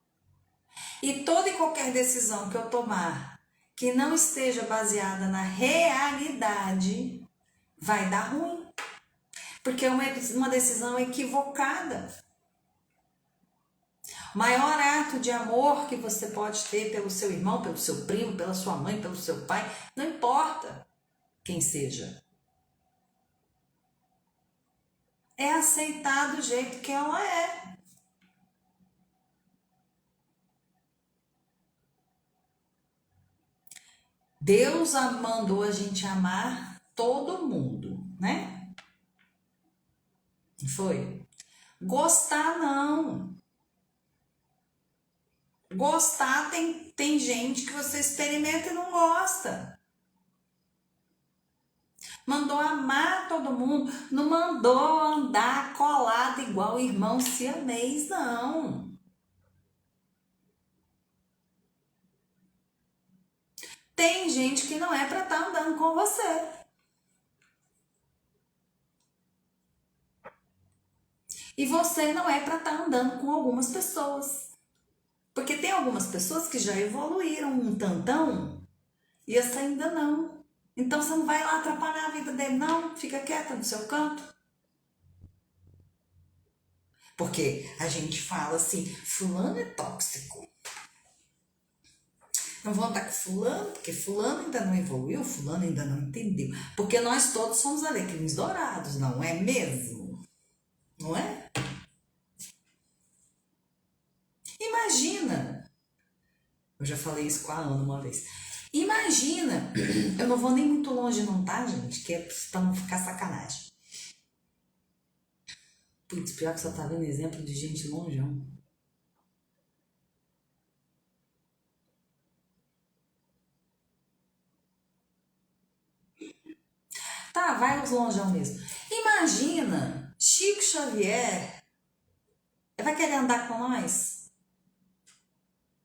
E toda e qualquer decisão que eu tomar que não esteja baseada na realidade vai dar ruim. Porque é uma decisão equivocada. O maior ato de amor que você pode ter pelo seu irmão, pelo seu primo, pela sua mãe, pelo seu pai, não importa quem seja. É aceitar do jeito que ela é. Deus mandou a gente amar todo mundo, né? Foi? Gostar não. Gostar tem gente que você experimenta e não gosta. Mandou amar todo mundo, não mandou andar colado igual irmão siamês, não. Tem gente que não é para estar andando com você. E você não é para estar andando com algumas pessoas. Porque tem algumas pessoas que já evoluíram um tantão e essa ainda não. Então você não vai lá atrapalhar a vida dele, não. Fica quieta no seu canto. Porque a gente fala assim, fulano é tóxico. Não vou andar com fulano, porque fulano ainda não evoluiu, fulano ainda não entendeu. Porque nós todos somos alecrins dourados, não é mesmo? Não é? Imagina, eu já falei isso com a Ana uma vez. Imagina, eu não vou nem muito longe não, tá, gente? Que é pra não ficar sacanagem. Putz, pior que só tá vendo exemplo de gente longeão. Tá, vai os longeão mesmo. Imagina, Chico Xavier vai querer andar com nós?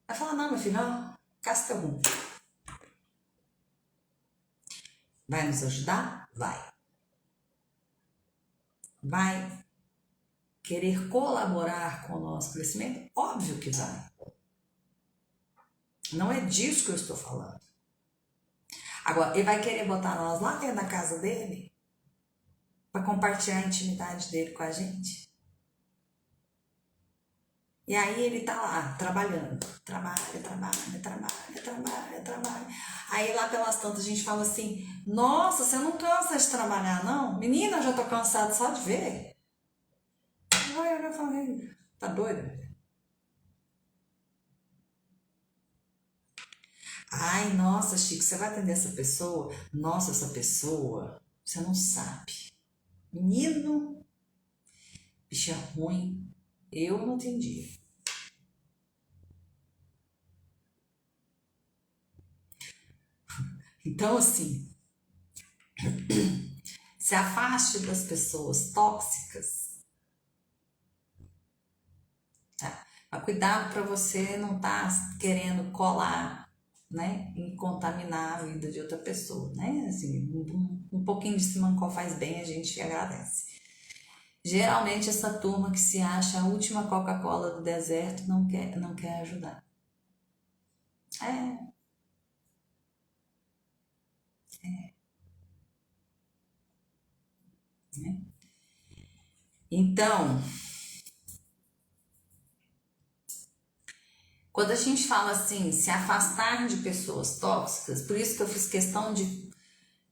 Vai falar, não, meu filho, ó, casca ruim. Vai nos ajudar? Vai. Vai querer colaborar com o nosso crescimento? Óbvio que vai. Não é disso que eu estou falando. Agora, ele vai querer botar nós lá dentro da casa dele para compartilhar a intimidade dele com a gente? E aí ele tá lá, trabalhando. Trabalha. Aí lá pelas tantas a gente fala assim, nossa, você não cansa de trabalhar, não? Menina, eu já tô cansado só de ver. Aí eu falei, tá doida? Ai, nossa, Chico, você vai atender essa pessoa? Nossa, essa pessoa, você não sabe. Menino, Bicho é ruim. Eu não entendi. Então, assim, se afaste das pessoas tóxicas, tá? Mas cuidado para você não estar querendo colar, né? E contaminar a vida de outra pessoa, né? Assim, um pouquinho de simancol faz bem, a gente agradece. Geralmente essa turma que se acha a última Coca-Cola do deserto não quer ajudar. É, né? Então, quando a gente fala assim, se afastar de pessoas tóxicas, por isso que eu fiz questão de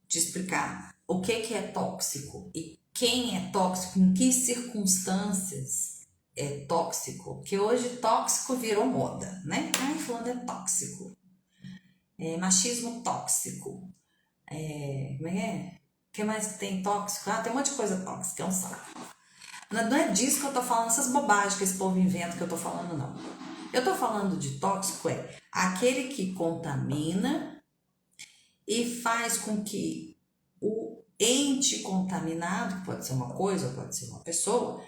explicar o que é tóxico e quem é tóxico, em que circunstâncias é tóxico, porque hoje tóxico virou moda, né? Ai, fulano é tóxico, é machismo tóxico, como é que é? O que mais que tem tóxico? Ah, tem um monte de coisa tóxica, é um saco. Não é disso que eu tô falando, essas bobagens que esse povo inventa que eu tô falando, não. Eu tô falando de tóxico aquele que contamina e faz com que o ente contaminado, que pode ser uma coisa ou pode ser uma pessoa,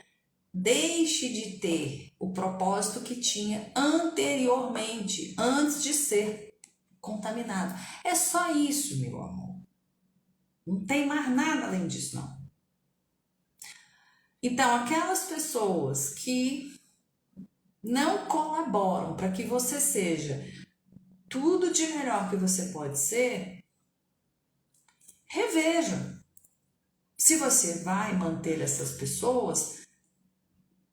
deixe de ter o propósito que tinha anteriormente, antes de ser contaminado. É só isso, meu amor. Não tem mais nada além disso, não. Então, aquelas pessoas que não colaboram para que você seja tudo de melhor que você pode ser, reveja se você vai manter essas pessoas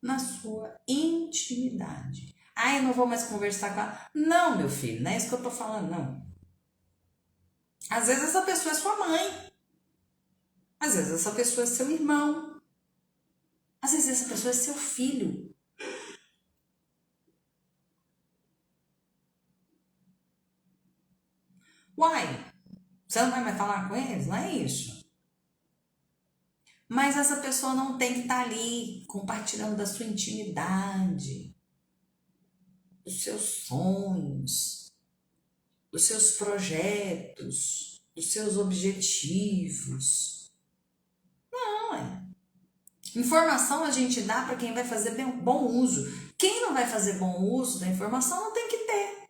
na sua intimidade. Ah, eu não vou mais conversar com ela. Não, meu filho, não é isso que eu tô falando, não. Às vezes essa pessoa é sua mãe. Às vezes essa pessoa é seu irmão. Às vezes essa pessoa é seu filho. Uai, você não vai mais falar com eles? Não é isso. Mas essa pessoa não tem que estar ali compartilhando da sua intimidade, dos seus sonhos, dos seus projetos, dos seus objetivos. Não é. Informação a gente dá para quem vai fazer bom uso. Quem não vai fazer bom uso da informação não tem que ter.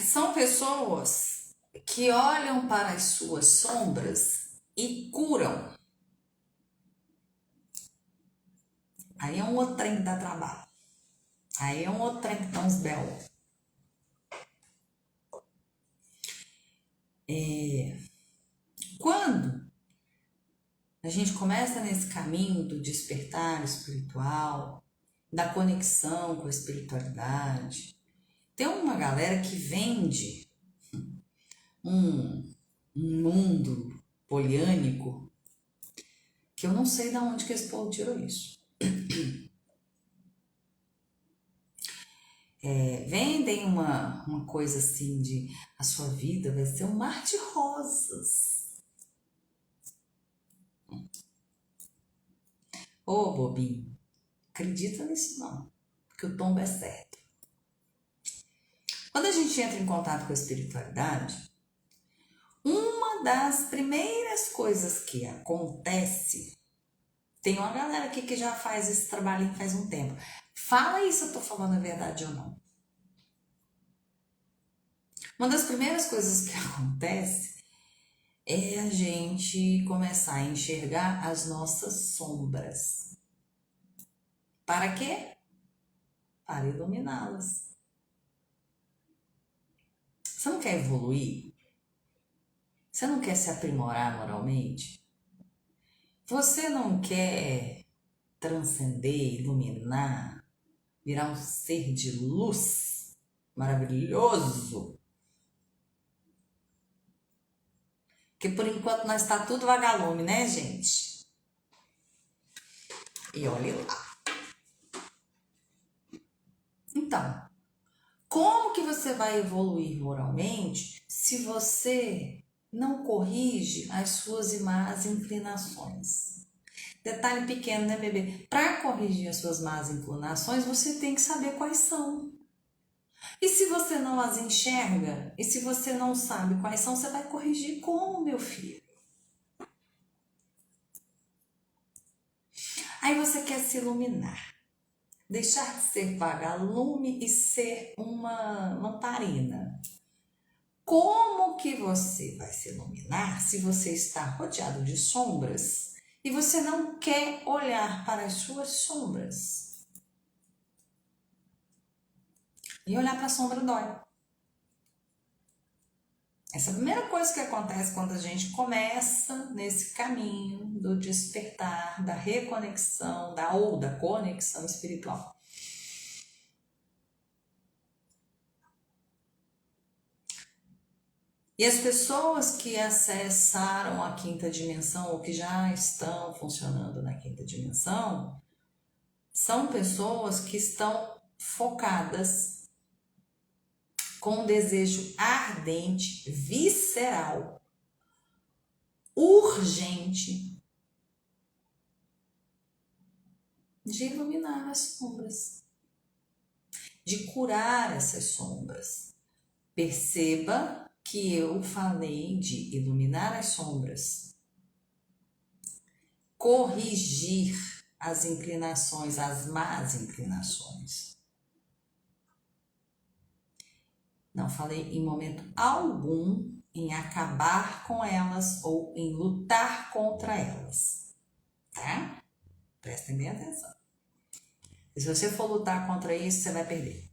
São pessoas que olham para as suas sombras e curam. Aí é um outro trem que dá trabalho. Aí é um outro trem que dá uns bel. Quando a gente começa nesse caminho do despertar espiritual, da conexão com a espiritualidade, tem uma galera que vende um, um mundo poliânico que eu não sei de onde que esse povo tirou isso. Vendem uma coisa assim de a sua vida vai ser um mar de rosas. Ô, bobinho, acredita nisso não, porque o tombo é certo. Quando a gente entra em contato com a espiritualidade, uma das primeiras coisas que acontece, tem uma galera aqui que já faz esse trabalhinho faz um tempo. Fala aí se eu tô falando a verdade ou não. Uma das primeiras coisas que acontece é a gente começar a enxergar as nossas sombras. Para quê? Para iluminá-las. Você não quer evoluir? Você não quer se aprimorar moralmente? Você não quer transcender, iluminar, virar um ser de luz maravilhoso? Porque por enquanto nós está tudo vagalume, né, gente? E olhe lá. Então, como que você vai evoluir moralmente se você não corrige as suas más inclinações? Detalhe pequeno, né, bebê? Para corrigir as suas más inclinações, você tem que saber quais são. E se você não as enxerga, e se você não sabe quais são, você vai corrigir como, meu filho? Aí você quer se iluminar. Deixar de ser vagalume e ser uma lamparina. Como que você vai se iluminar se você está rodeado de sombras e você não quer olhar para as suas sombras? E olhar para a sombra dói. Essa é a primeira coisa que acontece quando a gente começa nesse caminho do despertar, da reconexão, da conexão espiritual. E as pessoas que acessaram a quinta dimensão ou que já estão funcionando na quinta dimensão são pessoas que estão focadas com um desejo ardente, visceral, urgente de iluminar as sombras, de curar essas sombras. Perceba que eu falei de iluminar as sombras, corrigir as inclinações, as más inclinações. Não falei em momento algum em acabar com elas ou em lutar contra elas, tá? Prestem bem atenção. E se você for lutar contra isso, você vai perder.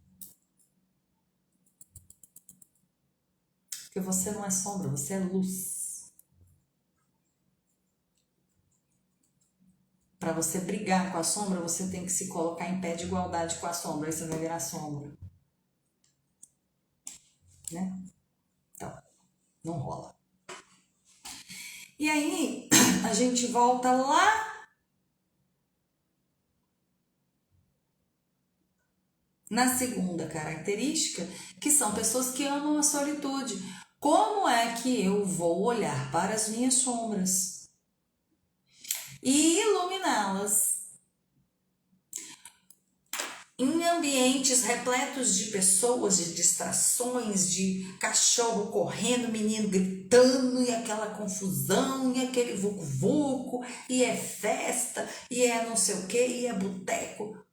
Porque você não é sombra, você é luz. Para você brigar com a sombra, você tem que se colocar em pé de igualdade com a sombra, aí você vai virar sombra. Né? Então, não rola. E aí, a gente volta lá na segunda característica, que são pessoas que amam a solitude. Como é que eu vou olhar para as minhas sombras e iluminá-las? Em ambientes repletos de pessoas, de distrações, de cachorro correndo, menino gritando, e aquela confusão, e aquele vucu-vucu, e é festa, e é não sei o que, e é boteco.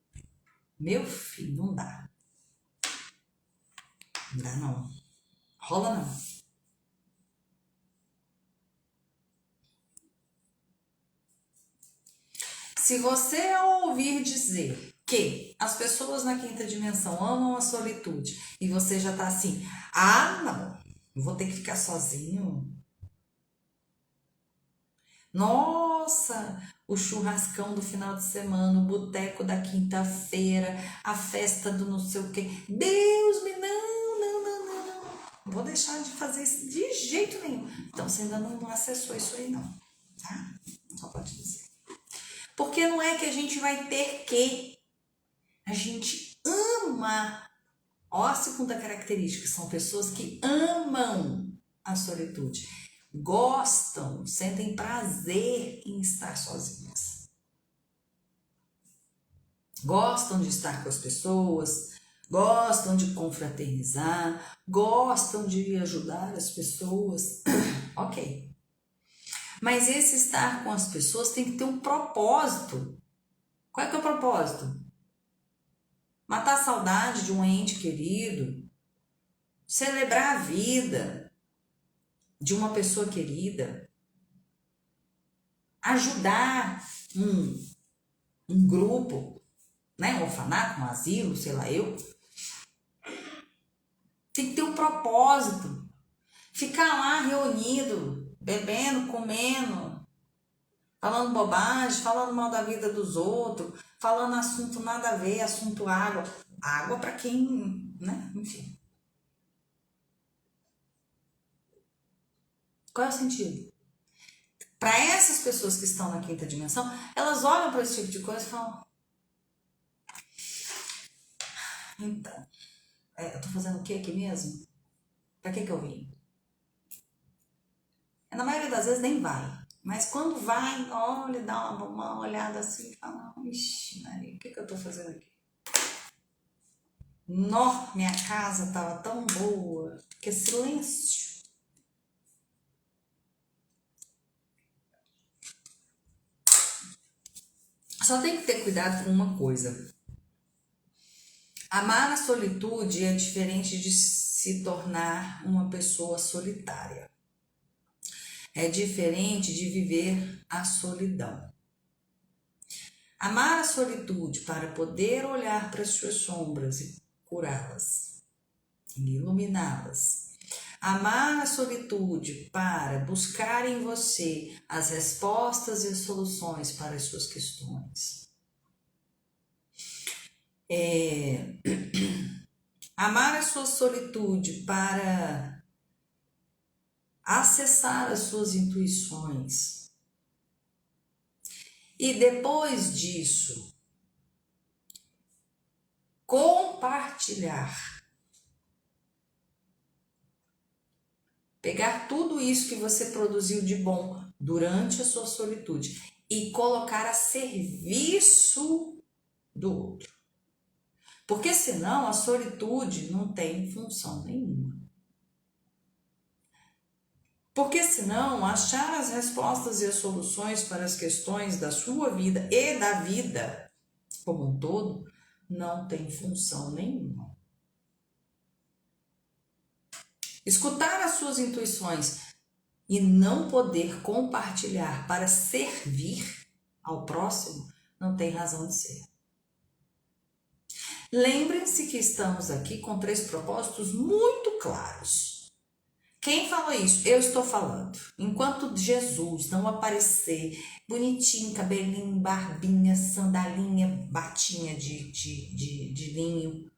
Meu filho, não dá. Não dá não. Rola não. Se você ouvir dizer que as pessoas na quinta dimensão amam a solitude e você já tá assim, não, vou ter que ficar sozinho. Nossa, o churrascão do final de semana, o boteco da quinta-feira, a festa do não sei o quê. Deus me não vou deixar de fazer isso de jeito nenhum. Então você ainda não acessou isso aí não, tá? Só pode dizer. Porque não é que a gente vai ter que. A gente ama. Ó, a segunda característica, são pessoas que amam a solitude. Gostam, sentem prazer em estar sozinhas. Gostam de estar com as pessoas, gostam de confraternizar, gostam de ajudar as pessoas. Ok. Mas esse estar com as pessoas tem que ter um propósito. Qual é que é o propósito? Matar a saudade de um ente querido, celebrar a vida de uma pessoa querida, ajudar um grupo, né? Um orfanato, um asilo, sei lá eu. Tem que ter um propósito. Ficar lá reunido, bebendo, comendo, falando bobagem, falando mal da vida dos outros, falando assunto nada a ver, assunto água. Água para quem, né? Enfim. Qual é o sentido? Para essas pessoas que estão na quinta dimensão, elas olham para esse tipo de coisa e falam: então, eu tô fazendo o que aqui mesmo? Para que eu vim? Na maioria das vezes nem vai. Mas quando vai, olha, dá uma olhada assim e fala: ixi, Maria, o que eu tô fazendo aqui? Nó, minha casa tava tão boa. Que silêncio. Só tem que ter cuidado com uma coisa. Amar a solitude é diferente de se tornar uma pessoa solitária. É diferente de viver a solidão. Amar a solitude para poder olhar para as suas sombras e curá-las, e iluminá-las. Amar a solitude para buscar em você as respostas e as soluções para as suas questões. Amar a sua solitude para acessar as suas intuições. E depois disso, compartilhar. Pegar tudo isso que você produziu de bom durante a sua solitude e colocar a serviço do outro. Porque senão a solitude não tem função nenhuma. Porque senão achar as respostas e as soluções para as questões da sua vida e da vida como um todo não tem função nenhuma. Escutar as suas intuições e não poder compartilhar para servir ao próximo não tem razão de ser. Lembrem-se que estamos aqui com 3 propósitos muito claros. Quem fala isso? Eu estou falando. Enquanto Jesus não aparecer bonitinho, cabelinho, barbinha, sandalinha, batinha de linho,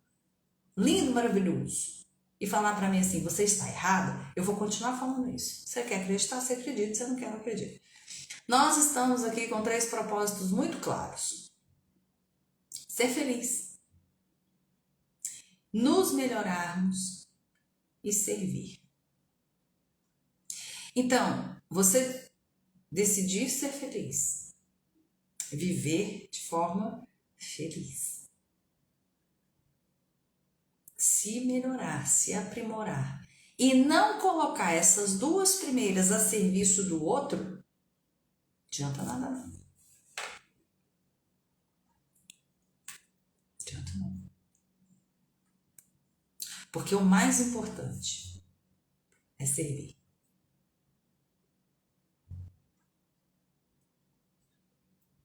lindo, maravilhoso, e falar para mim assim: você está errado, eu vou continuar falando isso. Você quer acreditar, você acredita, você não quer, não acredita. Nós estamos aqui com 3 propósitos muito claros. Ser feliz, nos melhorarmos e servir. Então, você decidir ser feliz, viver de forma feliz, se melhorar, se aprimorar e não colocar essas 2 primeiras a serviço do outro, não adianta nada não. Adianta não. Porque o mais importante é servir.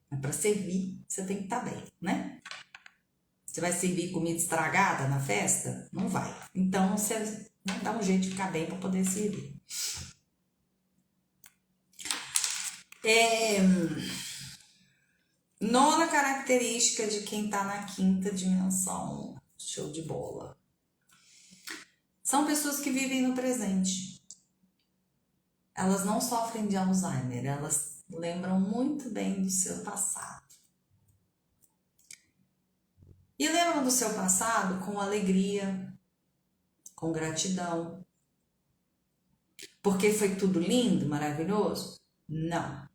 Mas para servir, você tem que estar bem, né? Você vai servir comida estragada na festa? Não vai. Então, você dá um jeito de ficar bem para poder servir. Nona característica de quem está na quinta dimensão. Show de bola. São pessoas que vivem no presente. Elas não sofrem de Alzheimer, elas lembram muito bem do seu passado. E lembram do seu passado com alegria, com gratidão. Porque foi tudo lindo, maravilhoso? Não.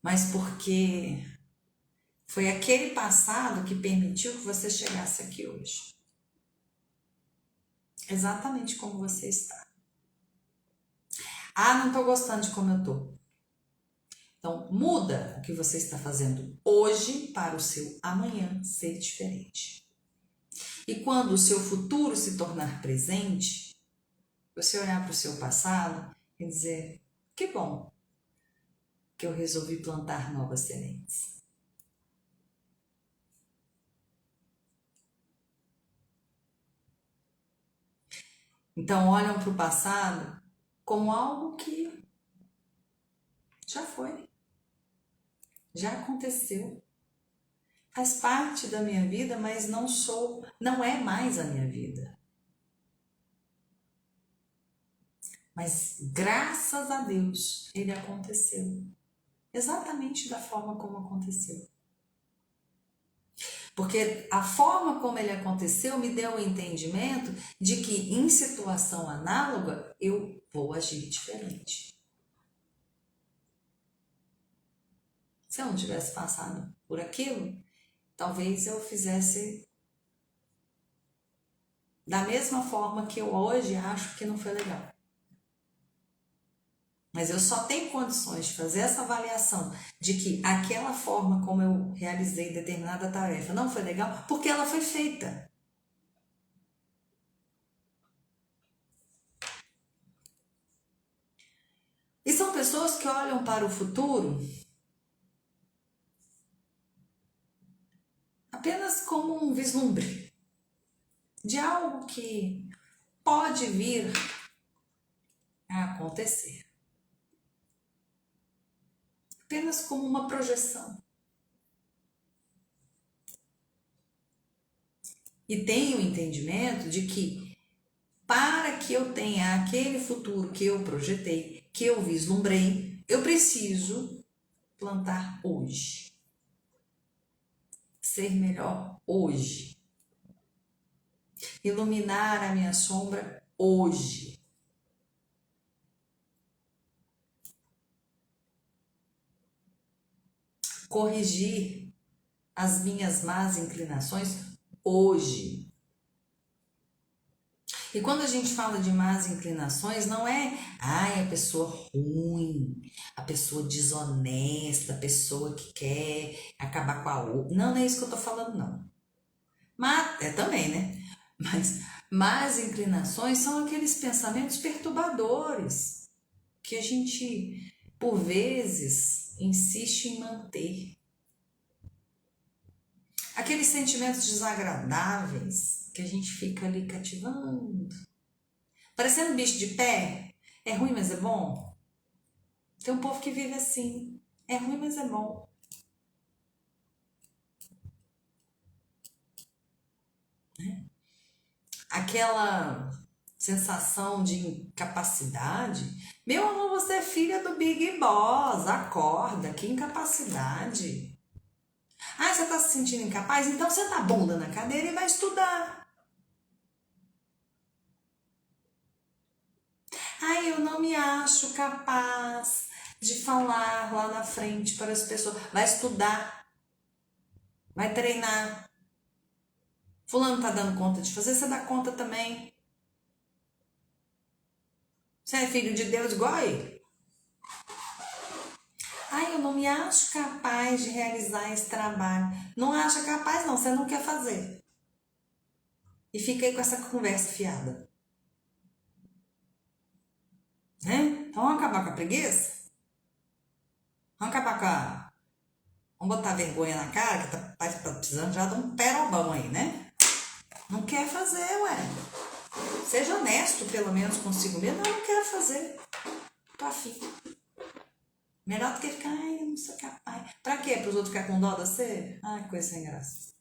Mas porque foi aquele passado que permitiu que você chegasse aqui hoje. Exatamente como você está. Ah, não estou gostando de como eu estou. Então, muda o que você está fazendo hoje para o seu amanhã ser diferente. E quando o seu futuro se tornar presente, você olhar para o seu passado e dizer: que bom que eu resolvi plantar novas sementes. Então, olham para o passado como algo que já foi, já aconteceu. Faz parte da minha vida, mas não é mais a minha vida. Mas graças a Deus ele aconteceu. Exatamente da forma como aconteceu. Porque a forma como ele aconteceu me deu o entendimento de que em situação análoga eu vou agir diferente. Se eu não tivesse passado por aquilo, talvez eu fizesse da mesma forma que eu hoje acho que não foi legal. Mas eu só tenho condições de fazer essa avaliação de que aquela forma como eu realizei determinada tarefa não foi legal porque ela foi feita. E são pessoas que olham para o futuro apenas como um vislumbre de algo que pode vir a acontecer. Apenas como uma projeção. E tenho o entendimento de que para que eu tenha aquele futuro que eu projetei, que eu vislumbrei, eu preciso plantar hoje. Ser melhor hoje. Iluminar a minha sombra hoje. Corrigir as minhas más inclinações hoje. E quando a gente fala de más inclinações, não é a pessoa ruim, a pessoa desonesta, a pessoa que quer acabar com a outra. Não, não é isso que eu tô falando, não. Mas, é também, né? Mas más inclinações são aqueles pensamentos perturbadores que a gente, por vezes, insiste em manter. Aqueles sentimentos desagradáveis que a gente fica ali cativando. Parecendo bicho de pé. É ruim, mas é bom. Tem um povo que vive assim. É ruim, mas é bom. Aquela sensação de incapacidade. Meu amor, você é filha do Big Boss. Acorda, que incapacidade. Ah, você está se sentindo incapaz? Então senta a bunda na cadeira e vai estudar. Ai, eu não me acho capaz de falar lá na frente para as pessoas. Vai estudar. Vai treinar. Fulano tá dando conta de fazer, você dá conta também. Você é filho de Deus igual a ele. Ai, eu não me acho capaz de realizar esse trabalho. Não acha capaz, não, você não quer fazer. E fica aí com essa conversa fiada. Né? Então vamos acabar com a preguiça? Vamos acabar com a... Vamos botar vergonha na cara, que tá precisando já de um perobão aí, né? Não quer fazer, ué. Seja honesto, pelo menos, consigo mesmo. Não quero fazer. Tô afim. Melhor do que ficar, ai, eu não sou capaz. Pra quê? Para os outros ficar com dó de você? Ai, coisa sem graça.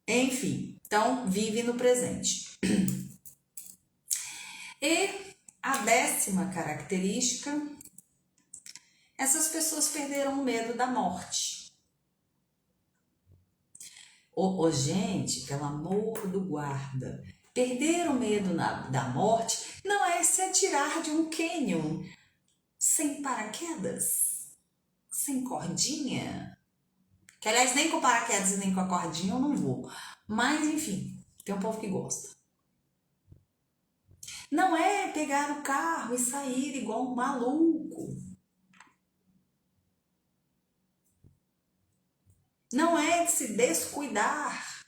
Enfim, então vive no presente. E a 10ª característica, essas pessoas perderam o medo da morte. Gente, pelo amor do guarda, perder o medo da morte não é se atirar de um cânion sem paraquedas, sem cordinha. Que, aliás, nem com paraquedas e nem com a cordinha eu não vou. Mas, enfim, tem um povo que gosta. Não é pegar o carro e sair igual um maluco. Não é se descuidar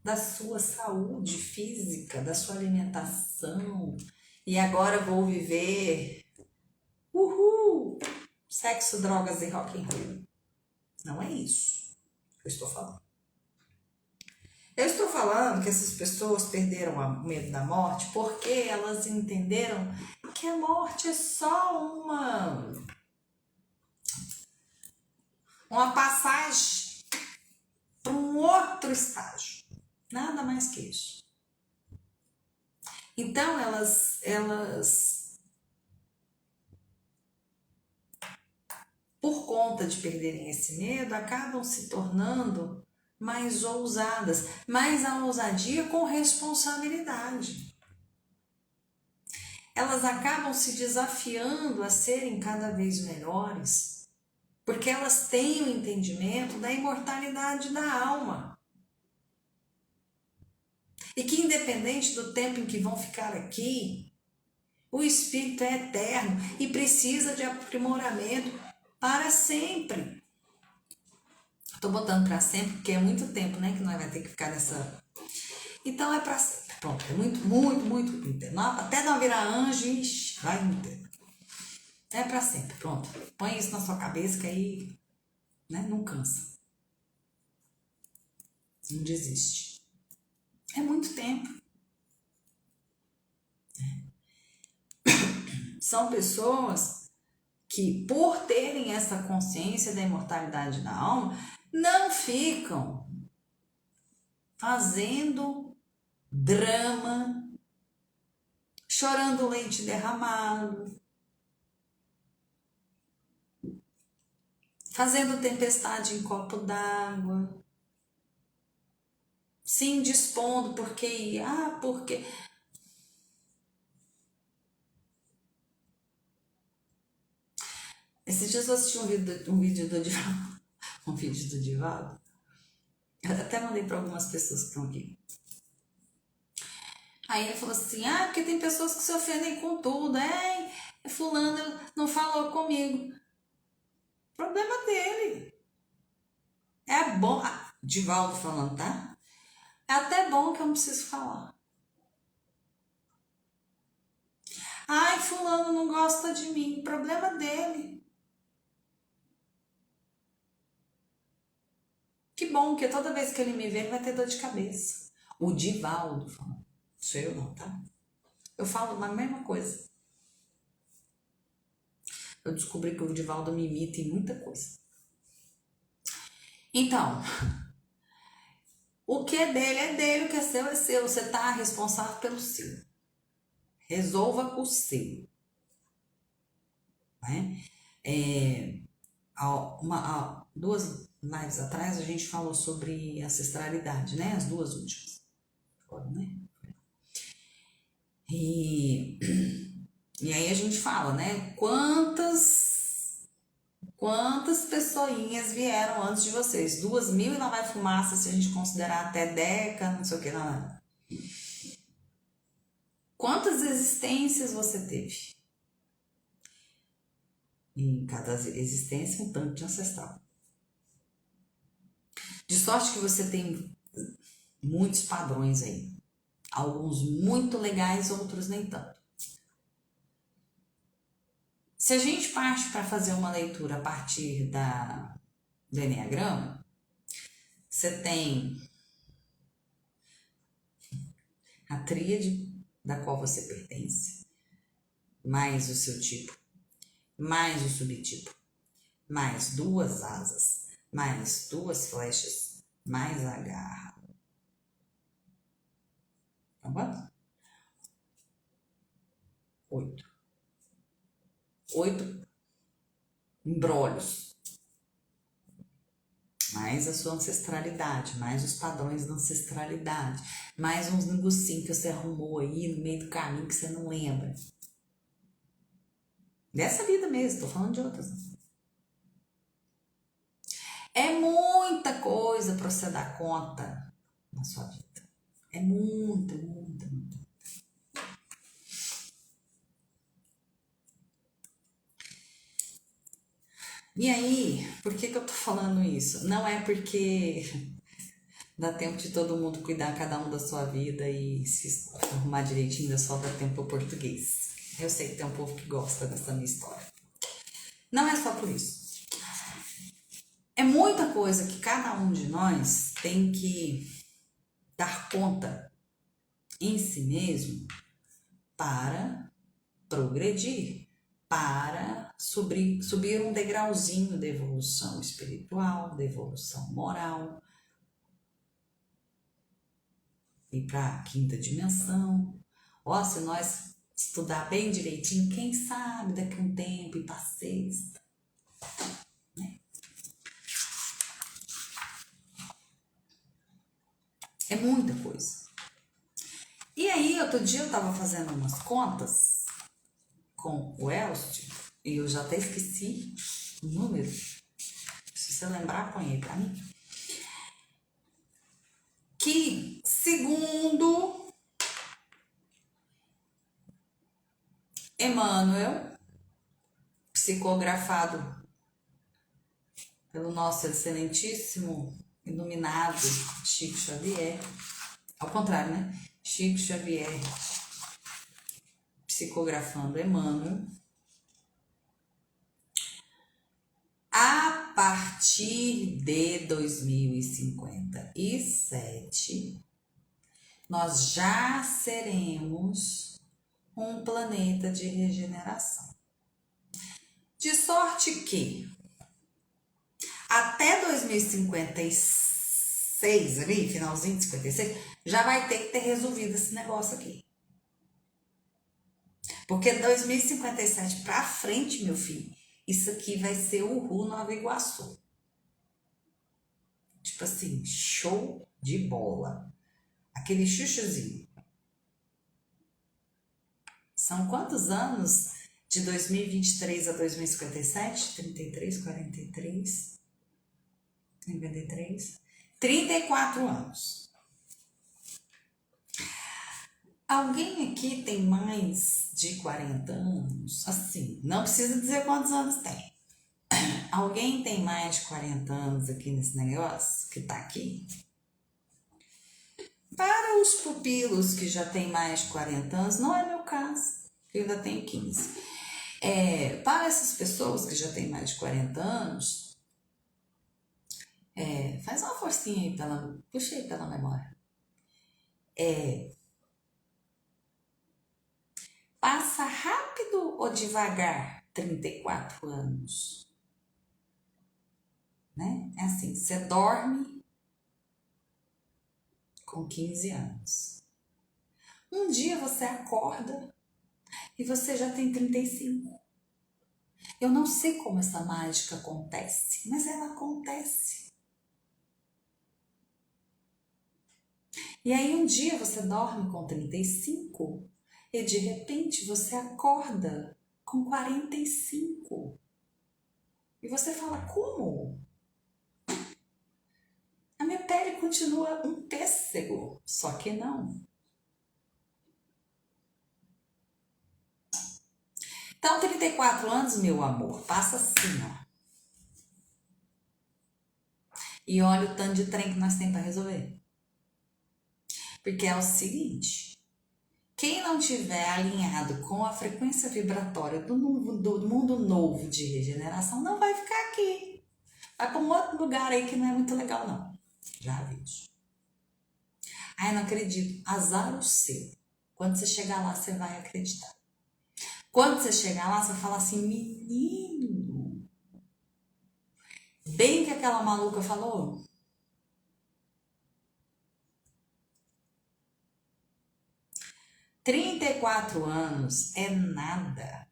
da sua saúde física, da sua alimentação. E agora vou viver, sexo, drogas e rock and roll. Não é isso que eu estou falando. Eu estou falando que essas pessoas perderam o medo da morte porque elas entenderam que a morte é só uma passagem para um outro estágio. Nada mais que isso. Então, elas, por conta de perderem esse medo, acabam se tornando mais ousadas, mas a ousadia com responsabilidade. Elas acabam se desafiando a serem cada vez melhores, porque elas têm o entendimento da imortalidade da alma. E que independente do tempo em que vão ficar aqui, o espírito é eterno e precisa de aprimoramento para sempre. Estou botando para sempre porque é muito tempo, né, que nós vai ter que ficar nessa... Então é para sempre. Pronto, é muito, muito, muito. Até não virar anjo, ixi, vai muito. É para sempre, pronto. Põe isso na sua cabeça que aí, né, não cansa. Não desiste. É muito tempo. São pessoas que, por terem essa consciência da imortalidade da alma, não ficam fazendo drama, chorando leite derramado, fazendo tempestade em copo d'água, se indispondo porque porque... Esses dias eu assisti um vídeo do Divaldo, um vídeo do Divaldo. Eu até mandei para algumas pessoas que estão aqui. Aí ele falou assim, porque tem pessoas que se ofendem com tudo, fulano não falou comigo. Problema dele. É bom, Divaldo falando, tá? É até bom que eu não preciso falar. Fulano não gosta de mim, problema dele. Que bom, que toda vez que ele me vê, ele vai ter dor de cabeça. O Divaldo falando. Sou eu não, tá? Eu falo a mesma coisa. Eu descobri que o Divaldo me imita em muita coisa. Então, o que é dele, o que é seu. Você está responsável pelo seu. Resolva o seu. Né? Duas lives atrás a gente falou sobre ancestralidade, né? As duas últimas. Foram, né? E aí a gente fala, né? Quantas pessoinhas vieram antes de vocês? 2.000 e lá vai fumaça se a gente considerar até década, não sei o que, não. Quantas existências você teve? Em cada existência, um tanto de ancestral. De sorte que você tem muitos padrões aí. Alguns muito legais, outros nem tanto. Se a gente parte para fazer uma leitura a partir do Enneagrama, você tem a tríade da qual você pertence, mais o seu tipo, mais o subtipo, mais 2 asas, mais 2 flechas, mais a garra. Tá bom? 8 embrólios. Mais a sua ancestralidade, mais os padrões da ancestralidade, mais uns negocinhos que você arrumou aí no meio do caminho que você não lembra. Dessa vida mesmo, tô falando de outras. É muita coisa para você dar conta na sua vida. É muita, muita, muita. E aí, por que eu tô falando isso? Não é porque dá tempo de todo mundo cuidar cada um da sua vida e se arrumar direitinho, só dá tempo pro português. Eu sei que tem um povo que gosta dessa minha história. Não é só por isso. É muita coisa que cada um de nós tem que dar conta em si mesmo para progredir, para subir um degrauzinho da evolução espiritual, da evolução moral, ir para a 5ª dimensão, Ó, se nós estudar bem direitinho, quem sabe daqui a um tempo ir para sexta, né? É muita coisa. E aí, outro dia eu tava fazendo umas contas com o Elcio, e eu já até esqueci o número. Se você lembrar, põe aí pra mim. Que, segundo Emmanuel, psicografado pelo nosso excelentíssimo, iluminado Chico Xavier, ao contrário, né? Chico Xavier psicografando Emmanuel, a partir de 2057, nós já seremos um planeta de regeneração. De sorte que até 2056, ali, finalzinho de 56, já vai ter que ter resolvido esse negócio aqui. Porque 2057 pra frente, meu filho, isso aqui vai ser o Nova Iguaçu. Tipo assim, show de bola. Aquele chuchuzinho. São quantos anos de 2023 a 2057? 33, 43, 53, 34 anos. Alguém aqui tem mais de 40 anos? Assim, não precisa dizer quantos anos tem. Alguém tem mais de 40 anos aqui nesse negócio que tá aqui? Para os pupilos que já têm mais de 40 anos, não é meu caso, eu ainda tenho 15. Para essas pessoas que já têm mais de 40 anos, faz uma forcinha aí, puxa aí pela memória. Passa rápido ou devagar 34 anos? Né? É assim, você dorme com 15 anos. Um dia você acorda e você já tem 35. Eu não sei como essa mágica acontece, mas ela acontece. E aí um dia você dorme com 35 e de repente você acorda com 45. E você fala, como? A minha pele continua um pêssego, só que não. Então, 34 anos, meu amor, passa assim, ó. E olha o tanto de trem que nós temos para resolver. Porque é o seguinte, quem não tiver alinhado com a frequência vibratória do mundo novo de regeneração, não vai ficar aqui. Vai para um outro lugar aí que não é muito legal, não. Já vejo. Ai, não acredito. Azar o seu. Quando você chegar lá, você vai acreditar. Quando você chegar lá, você vai falar assim, menino. Bem que aquela maluca falou. "34 anos é nada.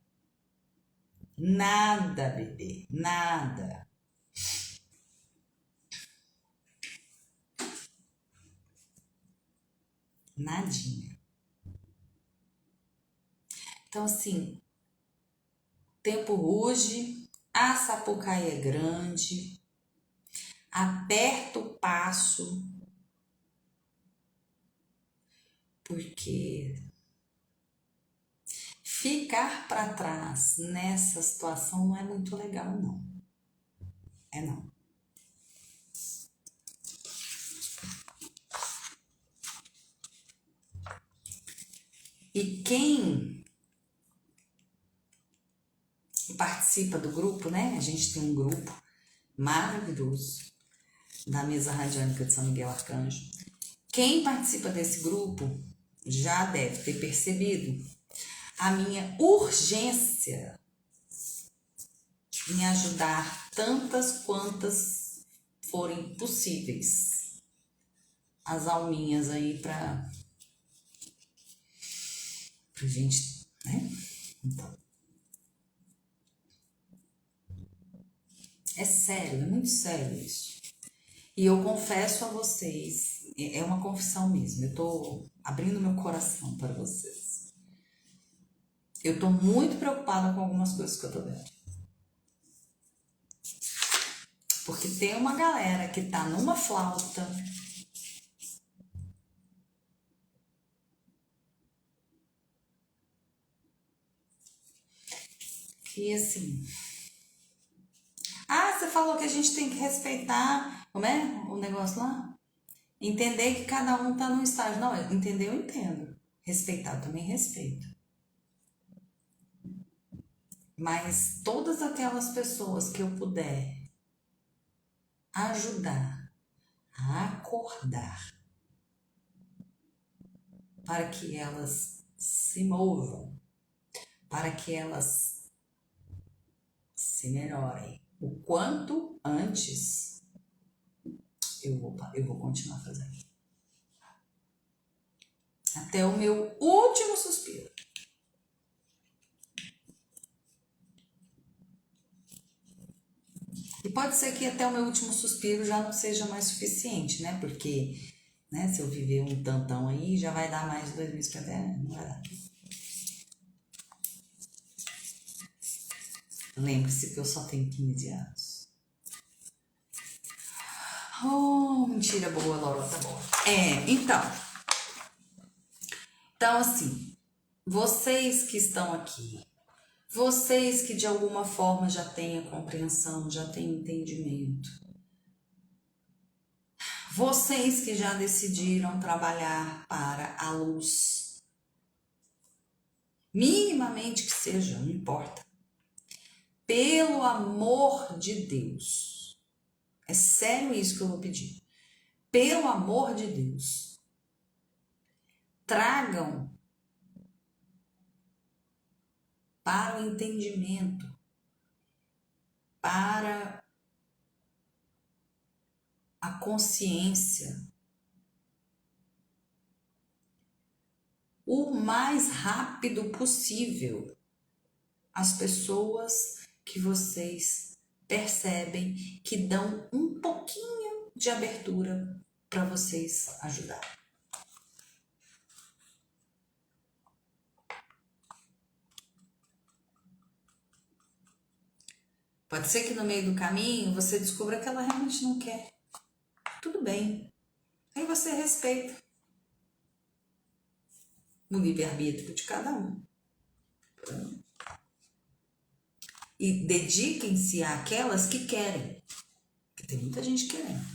Nada, bebê. Nada. Nadinha. Então, assim, tempo ruge, a Sapucaí é grande, aperta o passo, porque ficar para trás nessa situação não é muito legal, não. É não. E quem participa do grupo, né? A gente tem um grupo maravilhoso da mesa radiânica de São Miguel Arcanjo. Quem participa desse grupo já deve ter percebido a minha urgência em ajudar tantas quantas forem possíveis as alminhas aí para pra gente, né? Então, é sério, é muito sério isso. E eu confesso a vocês, é uma confissão mesmo, eu tô abrindo meu coração para vocês. Eu tô muito preocupada com algumas coisas que eu tô vendo. Porque tem uma galera que tá numa flauta, que assim. Ah, você falou que a gente tem que respeitar, como é o negócio lá? Entender que cada um tá num estágio. Não, entender eu entendo. Respeitar eu também respeito. Mas todas aquelas pessoas que eu puder ajudar a acordar para que elas se movam, para que elas se melhorem o quanto antes, eu vou continuar fazendo. Até o meu último suspiro. E pode ser que até o meu último suspiro já não seja mais suficiente, né? Porque, né, se eu viver um tantão aí, já vai dar mais de 2050, não vai dar. Lembre-se que eu só tenho 15 anos. Oh, mentira boa, lorota boa. Então assim, vocês que estão aqui, vocês que de alguma forma já têm a compreensão, já têm entendimento, vocês que já decidiram trabalhar para a luz, minimamente que seja, não importa. Pelo amor de Deus, é sério isso que eu vou pedir. Pelo amor de Deus, tragam para o entendimento, para a consciência, o mais rápido possível, as pessoas que vocês percebem que dão um pouquinho de abertura para vocês ajudar. Pode ser que no meio do caminho você descubra que ela realmente não quer. Tudo bem. Aí você respeita o livre-arbítrio de cada um. E dediquem-se àquelas que querem. Porque tem muita gente querendo.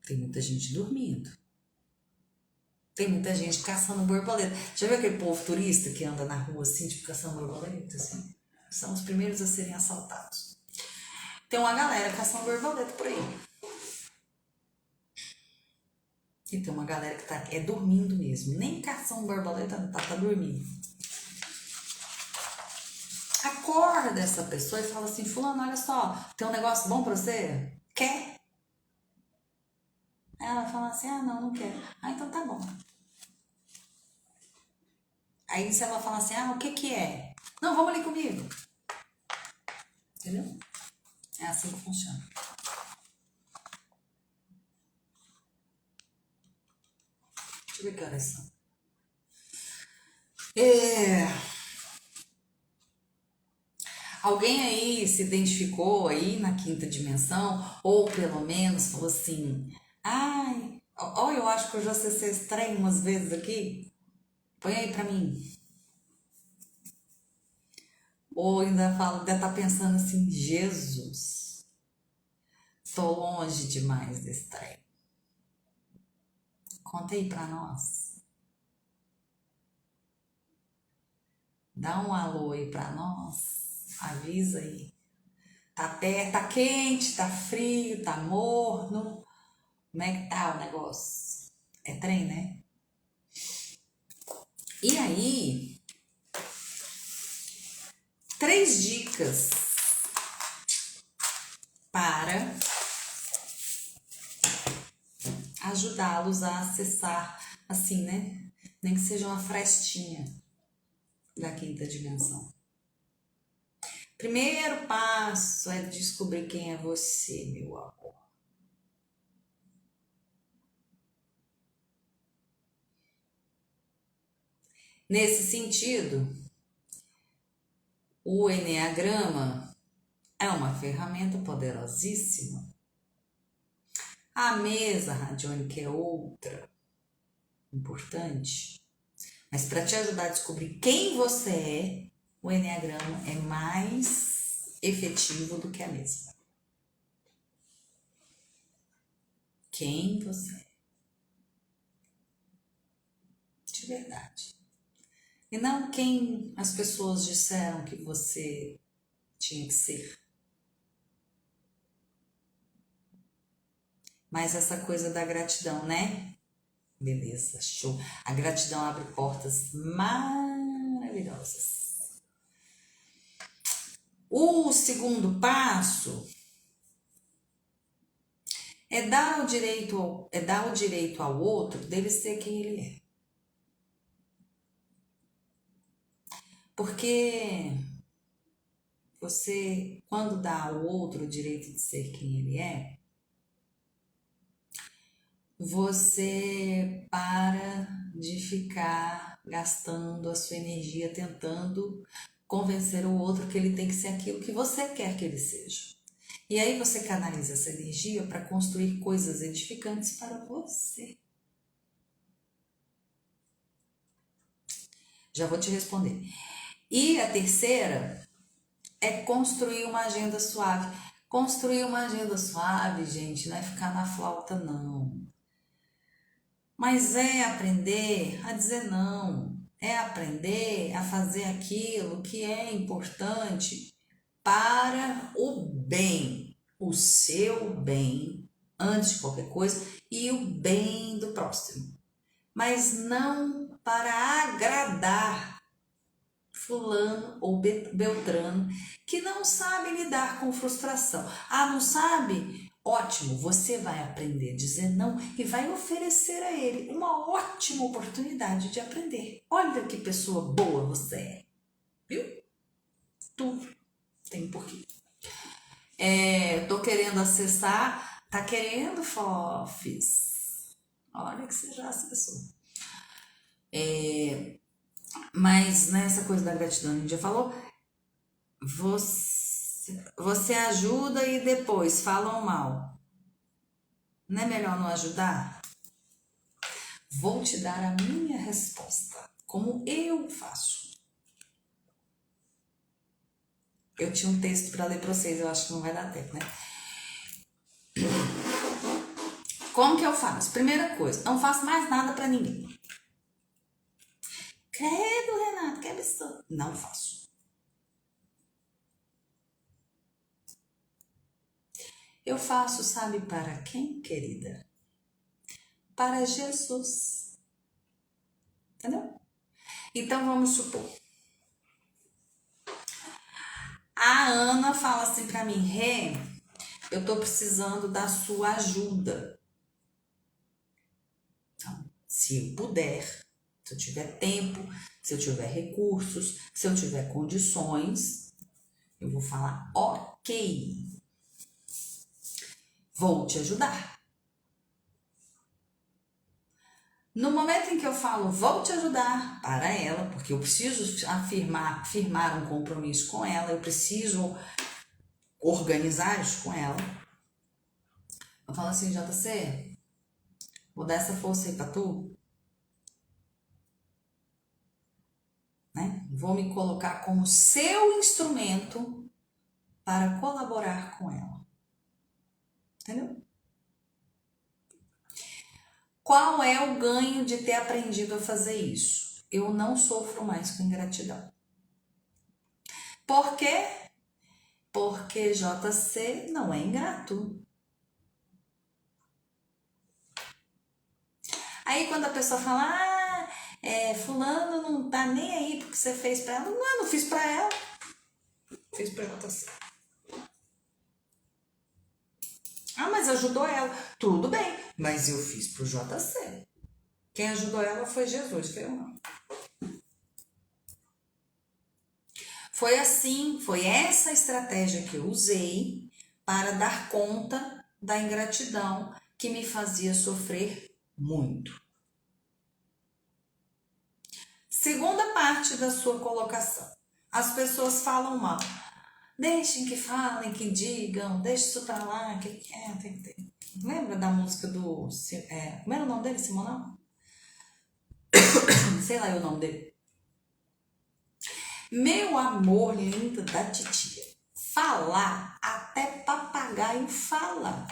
Tem muita gente dormindo. Tem muita gente caçando borboleta. Já viu aquele povo turista que anda na rua assim, tipo, caçando borboleta? Assim? São os primeiros a serem assaltados. Tem uma galera caçando borboleta por aí. E tem uma galera que tá dormindo mesmo. Nem caçando borboleta, tá dormindo. Acorda essa pessoa e fala assim, fulano, olha só, tem um negócio bom pra você? Quer? Aí ela fala assim, ah, não quero. Ah, então tá bom. Aí se ela fala assim, ah, o que que é? Não, vamos ali comigo. Entendeu? É assim que funciona. Deixa eu ver que horas são. Alguém aí se identificou aí na quinta dimensão, ou pelo menos falou assim, ai, ó, eu acho que eu já acessei esse trem umas vezes aqui. Põe aí pra mim. Ou ainda tá pensando assim, Jesus, tô longe demais desse trem. Conta aí pra nós. Dá um alô aí pra nós. Avisa aí. Tá perto, tá quente, tá frio, tá morno. Como é que tá o negócio? É trem, né? E aí, 3 dicas para ajudá-los a acessar, assim, né? Nem que seja uma frestinha da quinta dimensão. Primeiro passo é descobrir quem é você, meu amor. Nesse sentido, o Eneagrama é uma ferramenta poderosíssima. A mesa radiônica é outra importante. Mas para te ajudar a descobrir quem você é, o Eneagrama é mais efetivo do que a mesa. Quem você é. De verdade. E não quem as pessoas disseram que você tinha que ser. Mas essa coisa da gratidão, né? Beleza, show. A gratidão abre portas maravilhosas. O segundo passo é dar o direito ao outro dele ser quem ele é. Porque você, quando dá ao outro o direito de ser quem ele é, você para de ficar gastando a sua energia tentando convencer o outro que ele tem que ser aquilo que você quer que ele seja. E aí você canaliza essa energia para construir coisas edificantes para você. Já vou te responder. E a terceira é construir uma agenda suave. Construir uma agenda suave, gente, não é ficar na flauta, não. Mas é aprender a dizer não. É aprender a fazer aquilo que é importante para o bem. O seu bem, antes de qualquer coisa, e o bem do próximo. Mas não para agradar fulano ou beltrano que não sabe lidar com frustração. Ah, não sabe? Ótimo, você vai aprender a dizer não e vai oferecer a ele uma ótima oportunidade de aprender. Olha que pessoa boa você é, viu? Tudo tem porquê. Tô querendo acessar, tá querendo, Fofes? Olha que você já acessou. Mas nessa coisa da gratidão, a gente já falou, você ajuda e depois falam mal. Não é melhor não ajudar? Vou te dar a minha resposta, como eu faço. Eu tinha um texto para ler para vocês, eu acho que não vai dar tempo, né? Como que eu faço? Primeira coisa, não faço mais nada para ninguém. Credo, Renato, que absurdo. Não faço. Eu faço, sabe para quem, querida? Para Jesus. Entendeu? Então vamos supor. A Ana fala assim para mim, Rê, eu tô precisando da sua ajuda. Então, se eu puder, se eu tiver tempo, se eu tiver recursos, se eu tiver condições, eu vou falar, ok, vou te ajudar. No momento em que eu falo, vou te ajudar para ela, porque eu preciso firmar um compromisso com ela, eu preciso organizar isso com ela, eu falo assim, JC, vou dar essa força aí pra tu, né? Vou me colocar como seu instrumento para colaborar com ela. Entendeu? Qual é o ganho de ter aprendido a fazer isso? Eu não sofro mais com ingratidão. Por quê? Porque JC não é ingrato. Aí quando a pessoa fala, fulano não tá nem aí porque você fez pra ela. Não, eu não fiz pra ela. Fiz pra JC. Ah, mas ajudou ela. Tudo bem, Mas eu fiz pro JC. Quem ajudou ela foi Jesus, foi eu não. Foi assim, foi essa estratégia que eu usei para dar conta da ingratidão que me fazia sofrer muito. Segunda parte da sua colocação. As pessoas falam mal. Deixem que falem, que digam, deixe isso pra lá, tem. Lembra da música do... como era o nome dele? Simonal? Sei lá o nome dele. Meu amor lindo da titia. Falar, até papagaio fala.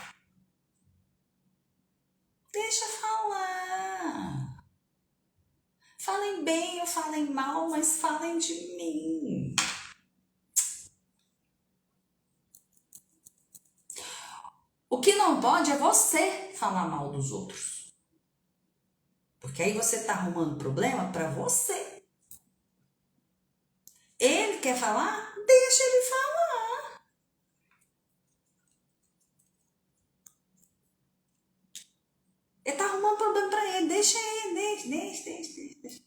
Deixa falar. Falem bem ou falem mal, mas falem de mim. O que não pode é você falar mal dos outros. Porque aí você tá arrumando problema para você. Ele quer falar? Deixa ele falar. Ele tá arrumando problema para ele. Deixa ele, deixa.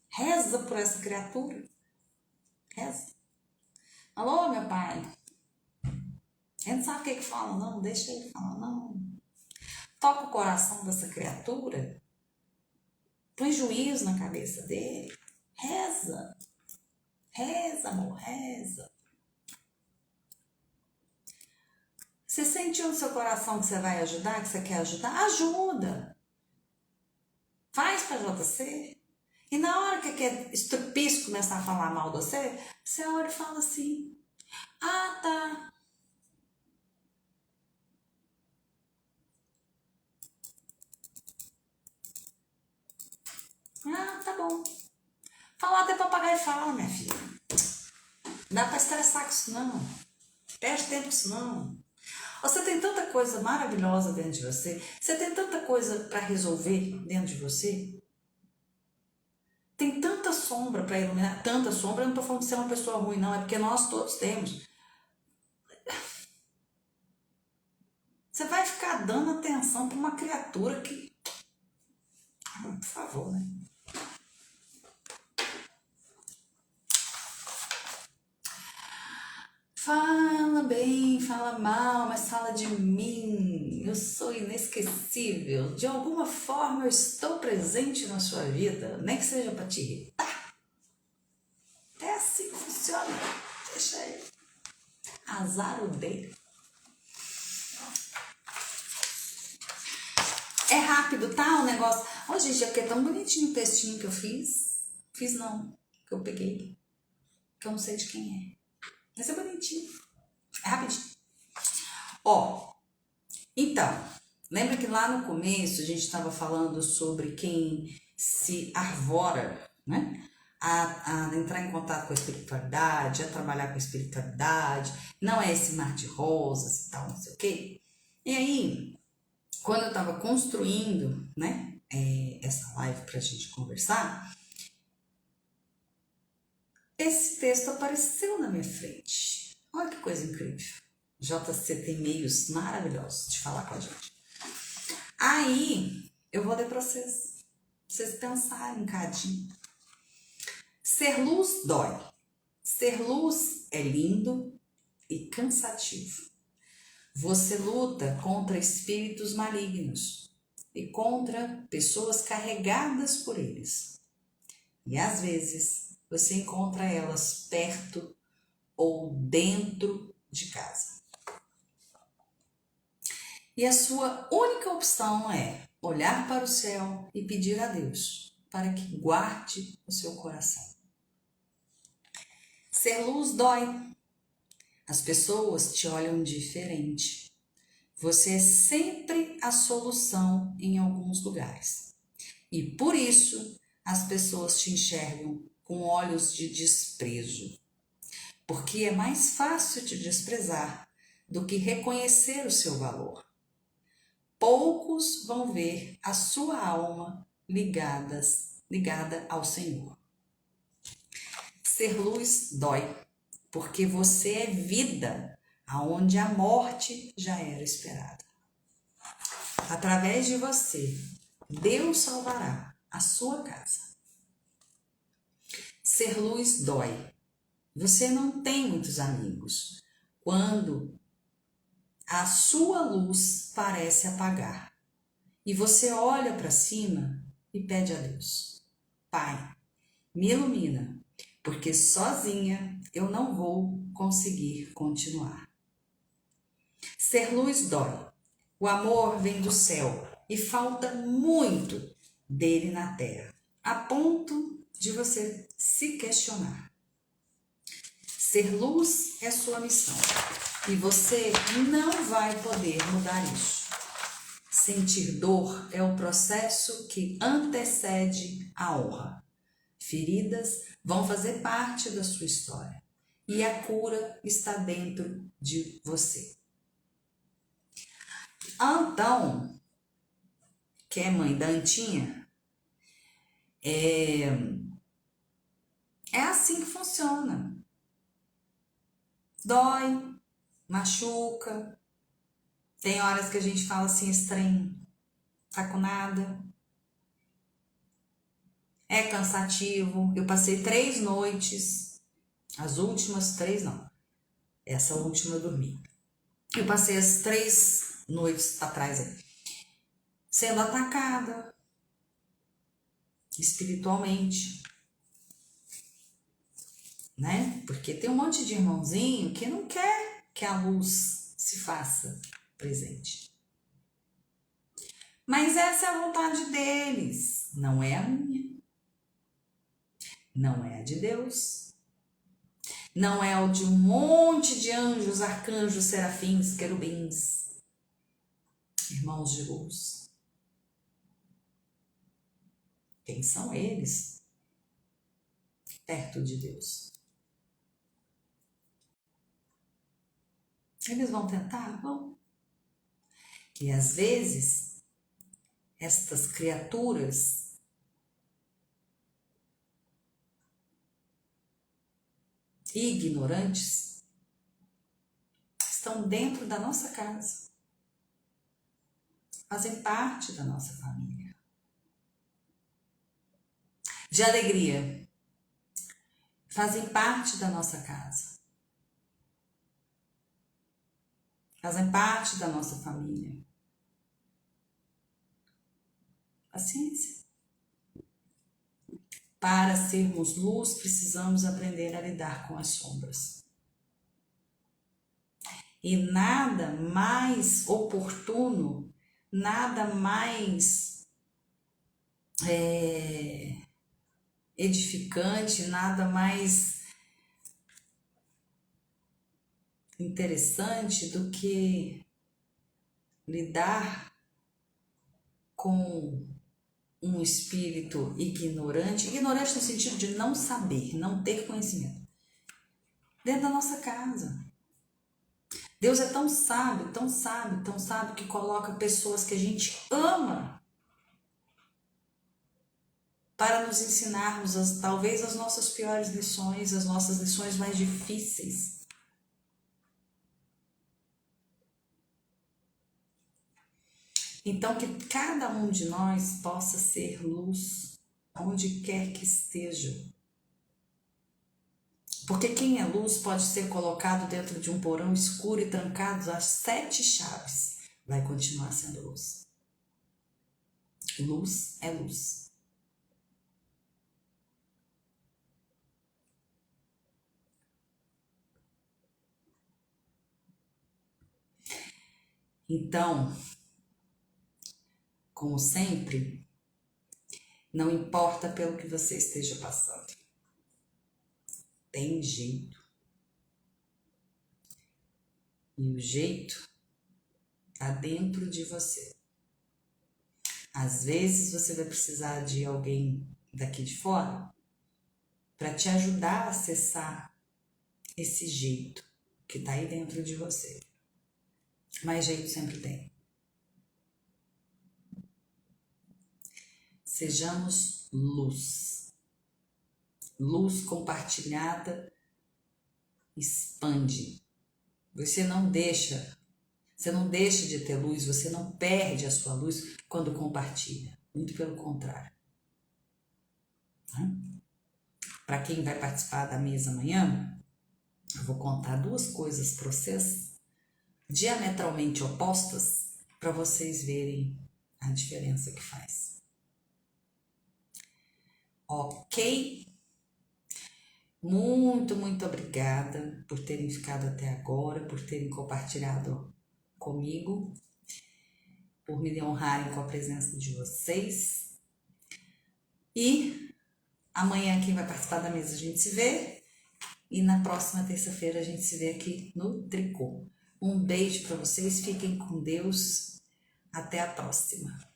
Reza por essa criatura. Reza. Alô, meu pai. Ele não sabe o que fala, não. Deixa ele falar, não. Toca o coração dessa criatura. Põe juízo na cabeça dele. Reza. Reza, amor, reza. Você sentiu no seu coração que você vai ajudar, que você quer ajudar? Ajuda. Faz para JC. E na hora que aquele estrupiço começar a falar mal de você, você olha e fala assim: ah, tá. Ah, tá bom. Falar até papagaio fala, minha filha. Não dá pra estressar com isso, não. Perde tempo com isso, não. Você tem tanta coisa maravilhosa dentro de você. Você tem tanta coisa para resolver dentro de você. Tem tanta sombra para iluminar. Tanta sombra, eu não tô falando de ser uma pessoa ruim, não. É porque nós todos temos. Você vai ficar dando atenção para uma criatura que... por favor, né? Fala bem, fala mal, mas fala de mim. Eu sou inesquecível. De alguma forma eu estou presente na sua vida, nem que seja para te irritar. É assim que funciona. Deixa ele. Azar o dele. É rápido, tá? O negócio. Ô, gente, é porque é tão bonitinho o textinho que eu fiz. Fiz não, que eu peguei. Que eu não sei de quem é. Mas é bonitinho. É rapidinho. Ó, então, lembra que lá no começo a gente estava falando sobre quem se arvora, né? A entrar em contato com a espiritualidade, a trabalhar com a espiritualidade, não é esse mar de rosas e tal, não sei o quê. E aí, quando eu estava construindo, né, essa live pra gente conversar, esse texto apareceu na minha frente. Olha que coisa incrível. JC tem meios maravilhosos de falar com a gente. Aí, eu vou ler para vocês pensarem um cadinho. Ser luz dói. Ser luz é lindo e cansativo. Você luta contra espíritos malignos e contra pessoas carregadas por eles. E às vezes você encontra elas perto ou dentro de casa. E a sua única opção é olhar para o céu e pedir a Deus para que guarde o seu coração. Ser luz dói. As pessoas te olham diferente. Você é sempre a solução em alguns lugares. E por isso as pessoas te enxergam com olhos de desprezo. Porque é mais fácil te desprezar do que reconhecer o seu valor. Poucos vão ver a sua alma ligada ao Senhor. Ser luz dói, porque você é vida. aonde a morte já era esperada. Através de você, Deus salvará a sua casa. Ser luz dói. Você não tem muitos amigos quando a sua luz parece apagar e você olha para cima e pede a Deus: Pai, me ilumina, porque sozinha eu não vou conseguir continuar. Ser luz dói. O amor vem do céu e falta muito dele na terra, a ponto de você se questionar. Ser luz é sua missão e você não vai poder mudar isso. Sentir dor é o processo que antecede a honra. Feridas vão fazer parte da sua história e a cura está dentro de você. Então, que é mãe da Antinha, é assim que funciona. Dói, machuca, tem horas que a gente fala assim, esse trem tá com nada. É cansativo. Eu passei 3 noites, as últimas 3 não, essa última eu dormi. Eu passei as 3 noites atrás aí, sendo atacada espiritualmente, né? Porque tem um monte de irmãozinho que não quer que a luz se faça presente. Mas essa é a vontade deles, não é a minha. Não é a de Deus. Não é o de um monte de anjos, arcanjos, serafins, querubins, irmãos de luz. Quem são eles perto de Deus? Eles vão tentar? Vão. E às vezes, estas criaturas ignorantes estão dentro da nossa casa, fazem parte da nossa família. De alegria, fazem parte da nossa casa, fazem parte da nossa família. Paciência. Para sermos luz, precisamos aprender a lidar com as sombras. E nada mais oportuno, nada mais edificante, nada mais interessante do que lidar com um espírito ignorante no sentido de não saber, não ter conhecimento, dentro da nossa casa. Deus é tão sábio, tão sábio, tão sábio que coloca pessoas que a gente ama para nos ensinarmos talvez as nossas piores lições, as nossas lições mais difíceis. Então, que cada um de nós possa ser luz onde quer que esteja. Porque quem é luz pode ser colocado dentro de um porão escuro e trancado às 7 chaves. Vai continuar sendo luz. Luz é luz. Então, como sempre, não importa pelo que você esteja passando. Tem jeito. E o jeito está dentro de você. Às vezes você vai precisar de alguém daqui de fora para te ajudar a acessar esse jeito que está aí dentro de você. Mas jeito sempre tem. Sejamos luz. Luz compartilhada expande. Você não deixa de ter luz, você não perde a sua luz quando compartilha. Muito pelo contrário. Para quem vai participar da mesa amanhã, eu vou contar duas coisas para vocês, diametralmente opostas, para vocês verem a diferença que faz. Ok? Muito, muito obrigada por terem ficado até agora, por terem compartilhado comigo, por me honrarem com a presença de vocês. E amanhã quem vai participar da mesa a gente se vê. E na próxima terça-feira a gente se vê aqui no Tricô. Um beijo para vocês, fiquem com Deus. Até a próxima.